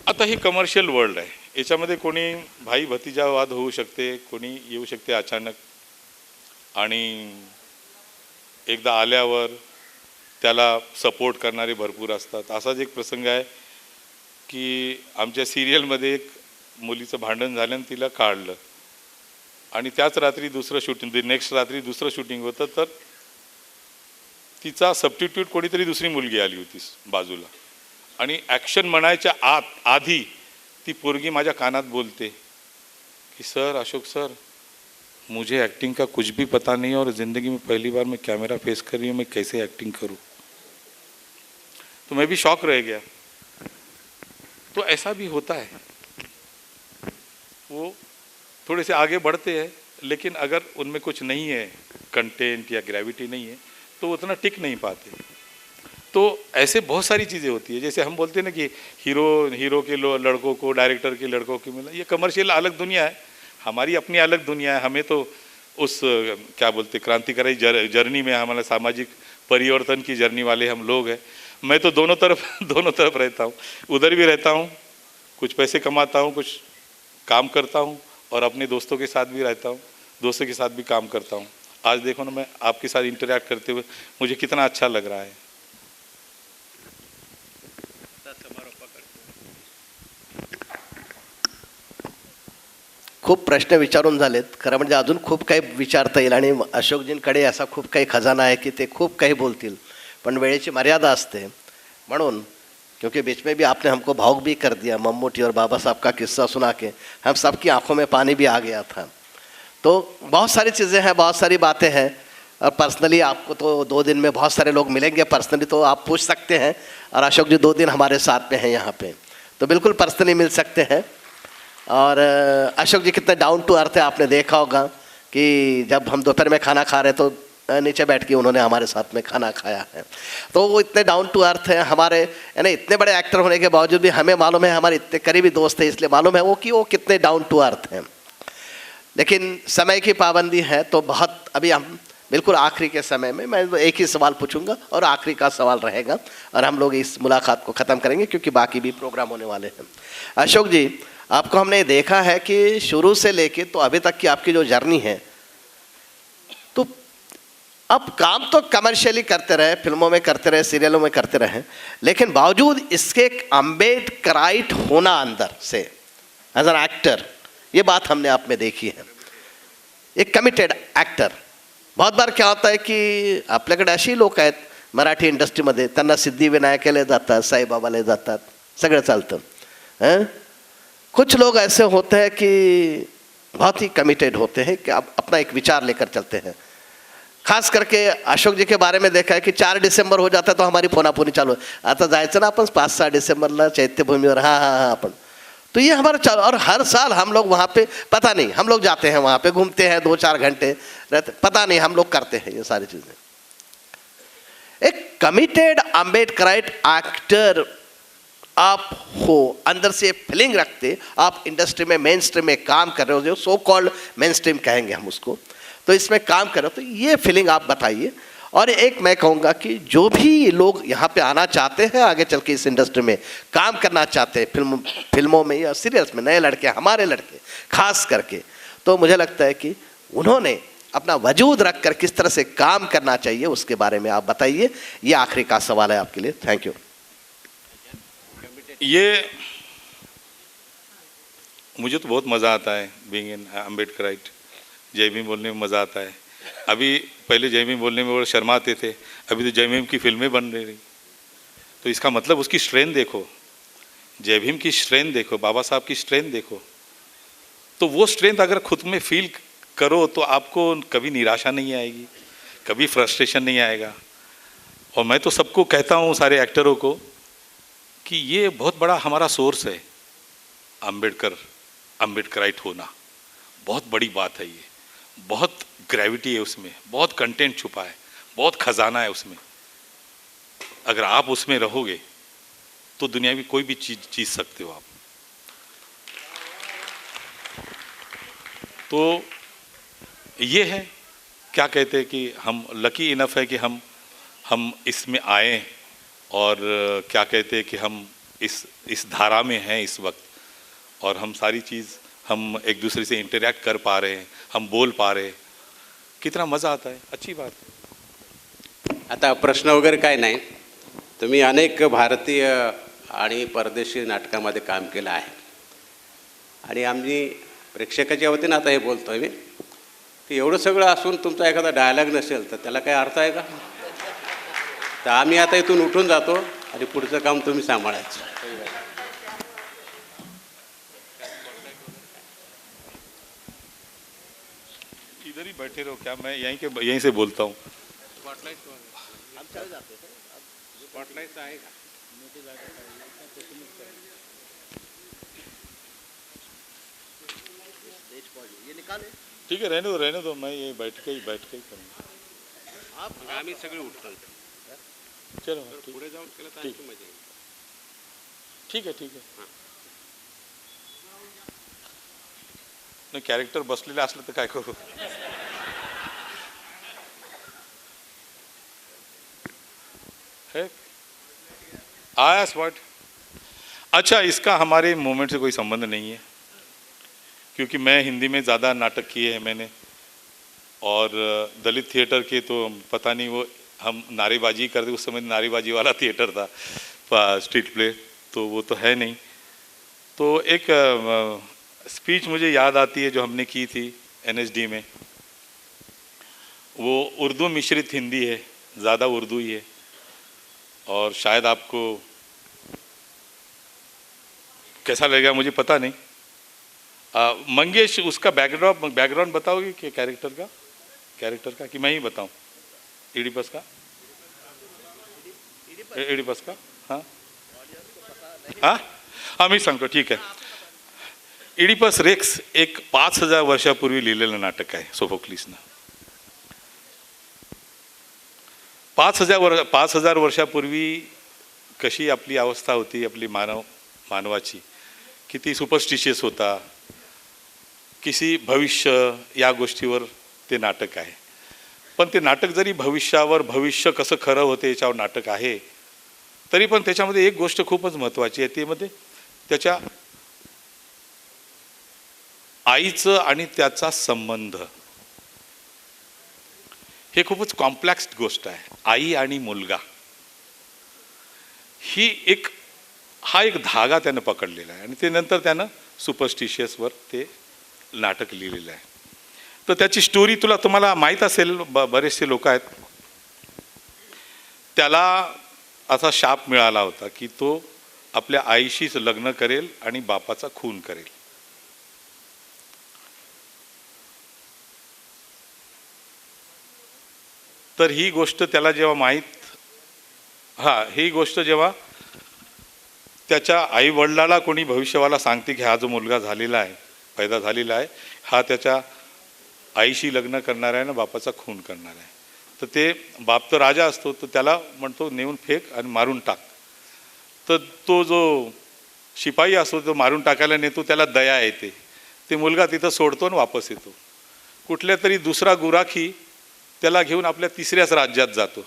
आता ही कमर्शियल वर्ल्ड आहे, याच्यामध्ये कोणी भाई भतीजावाद होऊ शकते, कोणी येऊ शकते अचानक आणि एकदा आल्यावर त्याला सपोर्ट करणारे भरपूर असतात. असाच एक प्रसंग आहे की आमच्या सिरियलमध्ये एक मुलीचं भांडण झालं आणि तिला काढलं आणि त्याच रात्री दुसरं शूटिंग, नेक्स्ट रात्री दुसरं शूटिंग होतं, तर तिचा सबस्टिट्यूट कोणीतरी दुसरी मुलगी आली होती बाजूला आणि ॲक्शन म्हणायच्या आधी ती पोरगी माझ्या कानात बोलते कि सर, अशोक सर, मुझे एक्टिंग का कुछ भी पता नहीं और ज़िंदगी में पहली बार मैं कैमरा फेस कर रही हूँ, मैं कैसे एक्टिंग करूँ? तो मैं भी शॉक रह गया. तो ऐसा भी होता है, वो थोड़े से आगे बढ़ते हैं, लेकिन अगर उनमें कुछ नहीं है, कंटेंट या ग्रेविटी नहीं है, तो उतना टिक नहीं पाते. तो ऐसे बहुत सारी चीज़ें होती है. जैसे हम बोलते हैं ना कि हीरो के लड़कों को, डायरेक्टर के लड़कों को मिला, ये कमर्शियल अलग दुनिया है, हमारी अपनी अलग दुनिया है. हमें तो उस क्या बोलते क्रांतिकारी जर्नी में, हमारा सामाजिक परिवर्तन की जर्नी वाले हम लोग हैं. मैं तो दोनों तरफ रहता हूँ, उधर भी रहता हूँ, कुछ पैसे कमाता हूँ, कुछ काम करता हूँ और अपने दोस्तों के साथ भी रहता हूँ, दोस्तों के साथ भी काम करता हूँ. आज देखो ना, मैं आपके साथ इंटरैक्ट करते हुए मुझे कितना अच्छा लग रहा है. खूप प्रश्न विचारून झालेत. खरं म्हणजे अजून खूप काही विचारता येईल आणि अशोकजींकडे असा खूप काही खजाना आहे की ते खूप काही बोलतील, पण वेळेची मर्यादा असते. म्हणून क्योंकि बीच में भी आपने हमको भावुक भी कर दिया, मम्मूटी और बाबा साहब का किस्सा सुना के हम सबकी आंखों में पानी भी आ गया था. तो बहुत सारी चीज़ें हैं, बहुत सारी बातें हैं, और पर्सनली आपको तो 2 दिन में बहुत सारे लोग मिलेंगे पर्सनली, तो आप पूछ सकते हैं. और अशोक जी 2 दिन हमारे साथ में हैं यहाँ पे, तो बिल्कुल पर्सनली मिल सकते हैं. और अशोक जी कितने डाउन टू अर्थ है, आपने देखा होगा कि जब हम दोपहर में खाना खा रहे तो नीचे बैठ के उन्होंने हमारे साथ में खाना खाया है. तो वो इतने डाउन टू अर्थ हैं हमारे, यानी इतने बड़े एक्टर होने के बावजूद भी हमें मालूम है, हमारे इतने करीबी दोस्त हैं इसलिए मालूम है वो कि वो कितने डाउन टू अर्थ हैं. लेकिन समय की पाबंदी है, तो बहुत अभी हम बिल्कुल आखिरी के समय में मैं एक ही सवाल पूछूंगा और आखिरी का सवाल रहेगा और हम लोग इस मुलाकात को ख़त्म करेंगे क्योंकि बाकी भी प्रोग्राम होने वाले हैं. अशोक जी, आपको हमने देखा है कि शुरू से लेके तो अभी तक की आपकी जो जर्नी है, तो अब काम तो कमर्शियली करते रहे, फिल्मों में करते रहे, सीरियलों में करते रहे, लेकिन बावजूद इसके एक अम्बेडकराइट होना अंदर से एज एन एक्टर, ये बात हमने आप में देखी है. एक कमिटेड एक्टर. बहुत बार क्या होता है की आपल्याकडे अशी लोक आहेत मराठी इंडस्ट्रीमध्ये, त्यांना सिद्धिविनायकाला जातात, साईबाबाला जातात, सगळं चालतं. कुछ लोग ऐसे होते हैं कि बहुत ही कमिटेड होते हैं कि आप अपना एक विचार लेकर चलते हैं. खास करके अशोक जी के बारे में देखा है कि 4 डिसेंबर हो जाता है तो हमारी फोनाफोनी चालू है, आता जायचं ना आपण 5-6 डिसेंबरला चैत्यभूमिवर, हाँ आपण. तो ये हमारा चालू, और हर साल हम लोग वहाँ पे, पता नहीं हम लोग जाते हैं वहाँ पे, घूमते हैं 2-4 घंटे रहते, पता नहीं हम लोग करते हैं ये सारी चीज़ें. एक कमिटेड अम्बेडकराइट एक्टर आप हो, अंदर से फीलिंग रखते, आप इंडस्ट्री में मेन स्ट्रीम में काम कर रहे हो, जो सो कॉल्ड मेन स्ट्रीम कहेंगे हम उसको, तो इसमें काम कर रहे हो, तो ये फीलिंग आप बताइए. और एक मैं कहूँगा कि जो भी लोग यहाँ पे आना चाहते हैं, आगे चल के इस इंडस्ट्री में काम करना चाहते हैं, फिल्मों में या सीरियल्स में, नए लड़के, हमारे लड़के खास करके, तो मुझे लगता है कि उन्होंने अपना वजूद रख कर किस तरह से काम करना चाहिए उसके बारे में आप बताइए. ये आखिरी का सवाल है आपके लिए. Thank you. ये मुझे तो बहुत मज़ा आता है बीइंग इन अम्बेडकराइट. जय भीम बोलने में मज़ा आता है. अभी पहले जय भीम बोलने में वो शर्माते थे, अभी तो जय भीम की फिल्में बन रही. तो इसका मतलब उसकी स्ट्रेंथ देखो, जय भीम की स्ट्रेंथ देखो, बाबा साहब की स्ट्रेंथ देखो. तो वो स्ट्रेंथ अगर खुद में फील करो तो आपको कभी निराशा नहीं आएगी, कभी फ्रस्ट्रेशन नहीं आएगा. और मैं तो सबको कहता हूँ, सारे एक्टरों को, कि ये बहुत बड़ा हमारा सोर्स है. अम्बेडकराइट होना बहुत बड़ी बात है. ये बहुत ग्रेविटी है उसमें, बहुत कंटेंट छुपा है, बहुत खजाना है उसमें. अगर आप उसमें रहोगे तो दुनिया की कोई भी चीज़ जीत सकते हो आप. तो ये है, क्या कहते हैं कि हम लकी इनफ है कि हम इसमें आए, और क्या कहते हैं कि हम इस धारा में हैं इस वक्त, और हम सारी चीज़ हम एक दूसरे से इंटरैक्ट कर पा रहे हैं, हम बोल पा रहे हैं, कितना मज़ा आता है, अच्छी बात है। आता प्रश्न वगैरे काय नाही. तुम्ही अनेक भारतीय आणि परदेशी नाटकामध्ये काम केलं आहे आणि आम्ही प्रेक्षकाच्या वतीनं आता हे बोलतोय मी की एवढं सगळं असून तुमचा एखादा डायलॉग नसेल तर त्याला काय अर्थ आहे का? तर आम्ही आता इथून उठून जातो आणि पुढचं काम तुम्ही सांभाळायचं. इधर ही बैठे रहो, क्या मैं यहीं से बोलता हूँ. स्पॉटलाईट आहे का? ठीक है, रहने दो, मैं ये बैठ के ही करूँगा. आम्ही सगळे उठतो. चलो पुढे जाऊन केलं तर ठीक. आणखी मजा येईल. ठीक है. नाही, कॅरेक्टर बसलेलं असलं तर काय करू. है आया स्पॉट. अच्छा, इसका हमारे मूवमेंट से कोई संबंध नहीं है, क्योंकि मैं हिंदी में ज़्यादा नाटक किए हैं मैंने, और दलित थिएटर के तो पता नहीं, वो हम नारेबाजी करते, उस समय नारेबाजी वाला थिएटर था, स्ट्रीट प्ले, तो वो तो है नहीं. तो एक स्पीच मुझे याद आती है जो हमने की थी NSD में. वो उर्दू मिश्रित हिंदी है, ज़्यादा उर्दू ही है, और शायद आपको कैसा लगेगा मुझे पता नहीं. मंगेश, उसका बैकग्राउंड बताओगे कि कैरेक्टर का कि मैं ही बताऊं? इडिपस का हाँ मी सांगतो. ठीक आहे. इडिपस रेक्स एक 5000 वर्षापूर्वी लिहिलेलं नाटक आहे सोफोक्लिसनं. 5000 वर्षापूर्वी कशी आपली अवस्था होती, आपली मानवाची, किती सुपरस्टिशियस होता, किसी भविष्य या गोष्टीवर ते नाटक आहे. पण ते नाटक जरी भविष्य कसं खरं होते याच्यावर नाटक आहे, तरी पण त्याच्यामध्ये एक गोष्ट खूपच महत्त्वाची आहे. त्यामध्ये त्याच्या आईचं आणि त्याचा संबंध हे खूपच कॉम्प्लेक्स गोष्ट आहे. आई आणि मुलगा हा एक धागा त्यानं पकडलेला आहे, आणि ते नंतर त्यानं सुपरस्टिशियसवर ते नाटक लिहिलेलं आहे. तर त्याची स्टोरी तुम्हाला माहीत असेल, बरेचसे लोक आहेत. त्याला असा शाप मिळाला होता की तो आपल्या आईशीच लग्न करेल आणि बापाचा खून करेल. तर ही गोष्ट त्याला जेव्हा ही गोष्ट जेव्हा त्याच्या आई वडिलाला कोणी भविष्यवाला सांगते की हा जो मुलगा पैदा झालेला आहे, हा त्याच्या आईशी लग्न करणार आहे ना बापाचा खून करणार आहे. तर ते बाप तर राजा असतो, तर त्याला म्हणतो नेऊन फेक आणि मारून टाक. तर तो जो शिपाई असतो तो मारून टाकायला नेतो, त्याला दया येते, ते मुलगा तिथं सोडतो आणि वापस येतो. कुठल्या तरी दुसरा गुराखी त्याला घेऊन आपल्या तिसऱ्याच राज्यात जातो,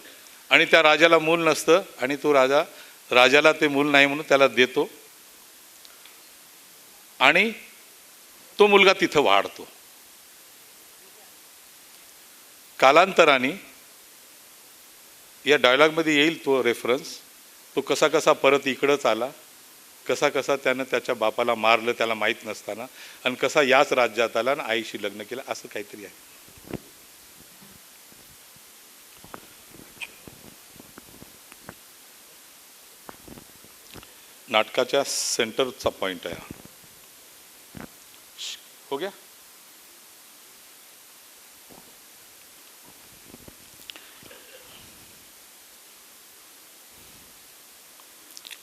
आणि त्या राजाला मूल नसतं, आणि तो राजाला ते मूल नाही म्हणून त्याला देतो, आणि तो मुलगा तिथं वाढतो. कालांतराने या डायलॉगमध्ये येईल तो रेफरन्स, तो कसा परत इकडंच आला, कसा त्यानं त्याच्या बापाला मारलं त्याला माहीत नसताना, आणि कसा याच राज्यात आला आणि आईशी लग्न केलं, असं काहीतरी आहे. नाटकाच्या सेंटरचा पॉइंट आहे. हो गया.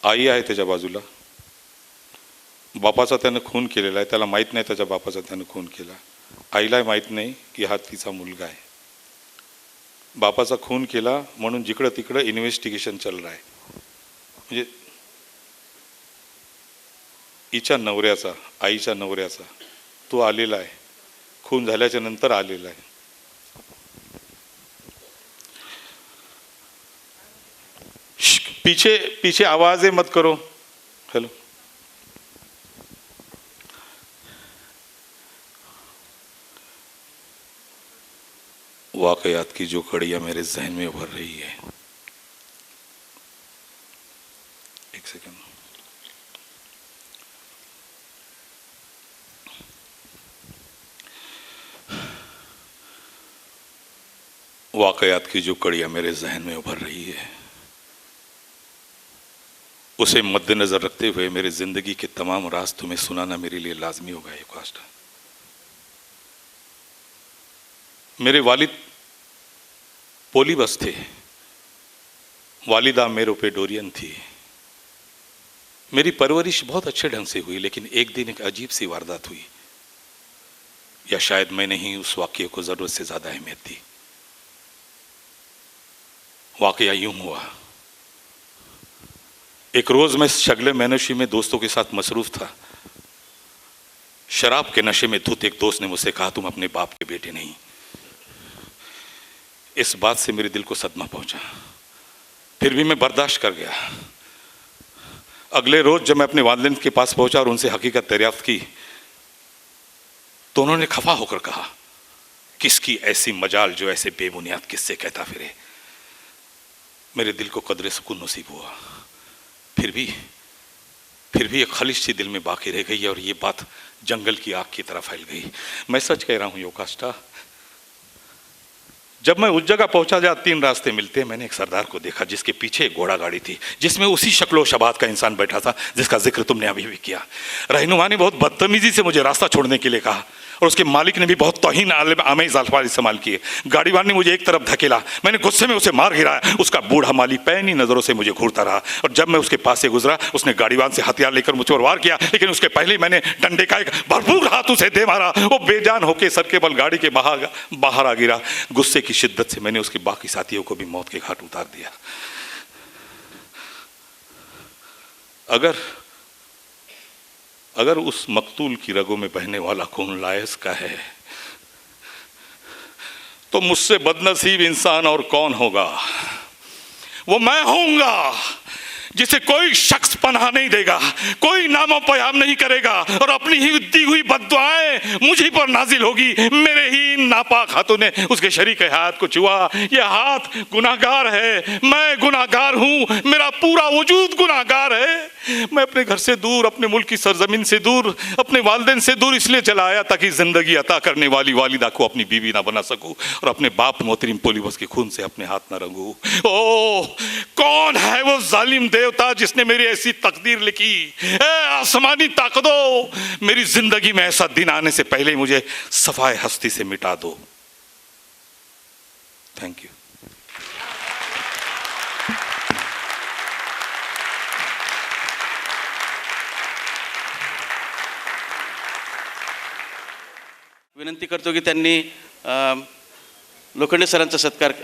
आई आहे त्याच्या बाजूला, बापाचा त्यानं खून केलेला आहे, त्याला माहीत नाही त्याच्या बापाचा त्यानं खून केला. आईला माहीत नाही की हा तिचा मुलगा आहे. बापाचा खून केला म्हणून जिकडं तिकडं इन्व्हेस्टिगेशन चालू आहे. म्हणजे आईच्या नवऱ्याचा तो आलेला आहे खून झाल्याच्या नंतर आलेला आहे. पीछे पीछे आवाजें मत करो. हेलो. वाकयात की जो कड़ियां मेरे जहन में उभर रही है. एक सेकंड. वाकयात की जो कड़ियां मेरे जहन में उभर रही है, उसे मद्देनजर रखते हुए मेरे जिंदगी के तमाम राज तुम्हें सुनाना मेरे लिए लाजमी होगा. ये कास्ट. मेरे वालिद पोलीबस थे, वालिदा मेरो पे डोरियन थी. मेरी परवरिश बहुत अच्छे ढंग से हुई, लेकिन एक दिन एक अजीब सी वारदात हुई, या शायद मैंने ही उस वाकये को जरूरत से ज्यादा अहमियत दी. वाकया यूं हुआ. एक रोज मैं शगले मैनशी में दोस्तों के साथ मसरूफ था. शराब के नशे में धुत एक दोस्त ने मुझसे कहा, तुम अपने बाप के बेटे नहीं. इस बात से मेरे दिल को सदमा पहुंचा, फिर भी मैं बर्दाश्त कर गया. अगले रोज जब मैं अपने वालिदैन के पास पहुंचा और उनसे हकीकत दरियाफ्त की, तो उन्होंने खफा होकर कहा, किसकी ऐसी मजाल जो ऐसे बेबुनियाद किस्से कहता फिरे. मेरे दिल को कदरे सुकून नसीब हुआ. फिर भी एक खलिश सी दिल में बाकी रह गई, और ये बात जंगल की आग की तरह फैल गई. मैं सच कह रहा हूं योकास्टा. जब मैं उस जगह पहुंचा जहां 3 रास्ते मिलते हैं, मैंने एक सरदार को देखा जिसके पीछे एक घोड़ा गाड़ी थी, जिसमें उसी शक्लो शबात का इंसान बैठा था जिसका जिक्र तुमने अभी भी किया. रहनुमा ने बहुत बदतमीजी से मुझे रास्ता छोड़ने के लिए कहा, और उसके मालिक ने भी बहुत तौहीन आमेज अल्फाज इस्तेमाल किए. गाड़ीवान ने मुझे एक तरफ धकेला, मैंने गुस्से में उसे मार गिराया. उसका बूढ़ा मालिक पैनी नजरों से मुझे घूरता रहा, और जब मैं उसके पास से गुजरा, उसने गाड़ीवान से हथियार लेकर मुझ पर वार किया, लेकिन उसके पहले मैंने डंडे का एक भरपूर हाथ उसे दे मारा. वो बेजान होकर सर के बल गाड़ी के बाहर आ गिरा. गुस्से की शिद्दत से मैंने उसके बाकी साथियों को भी मौत के घाट उतार दिया. अगर उस मकतूल की रगों में बहने वाला खून लायस का है, तो मुझसे बदनसीब इंसान और कौन होगा. वो मैं होऊंगा जिसे कोई शख्स पनाह नहीं देगा, कोई नामो पयाम नहीं करेगा, और अपनी ही दी हुई बद्दुआएं मुझी पर नाजिल होगी. मेरे ही नापाक हाथों ने उसके शरीक हाथ को छुआ. यह हाथ गुनाहगार है, मैं गुनाहगार हूं, मेरा पूरा वजूद गुनाहगार है. मैं अपने घर से दूर, अपने मुल्क की सरजमीन से दूर, अपने वालिदैन से दूर इसलिए चला आया ताकि जिंदगी अता करने वाली वालिदा को अपनी बीवी ना बना सकूं, और अपने बाप मोहतरम पोलीबस के खून से अपने हाथ ना रंगूं. ओ कौन है वो जालिम देवता जिसने मेरी ऐसी तकदीर लिखी. आसमानी ताकतों, मेरी जिंदगी में ऐसा दिन आने से पहले मुझे सफाए हस्ती से मिटा दो. Thank you. विनंती करतो की त्यांनी लोखंडे सरांचा सत्कार.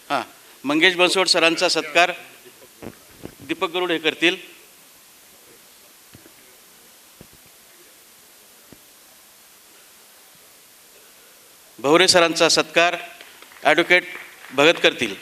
हां, मंगेश बनसोड सरांचा सत्कार दीपक गरुड हे करतील. भवरे सरांचा सत्कार ॲडव्होकेट भगत करतील.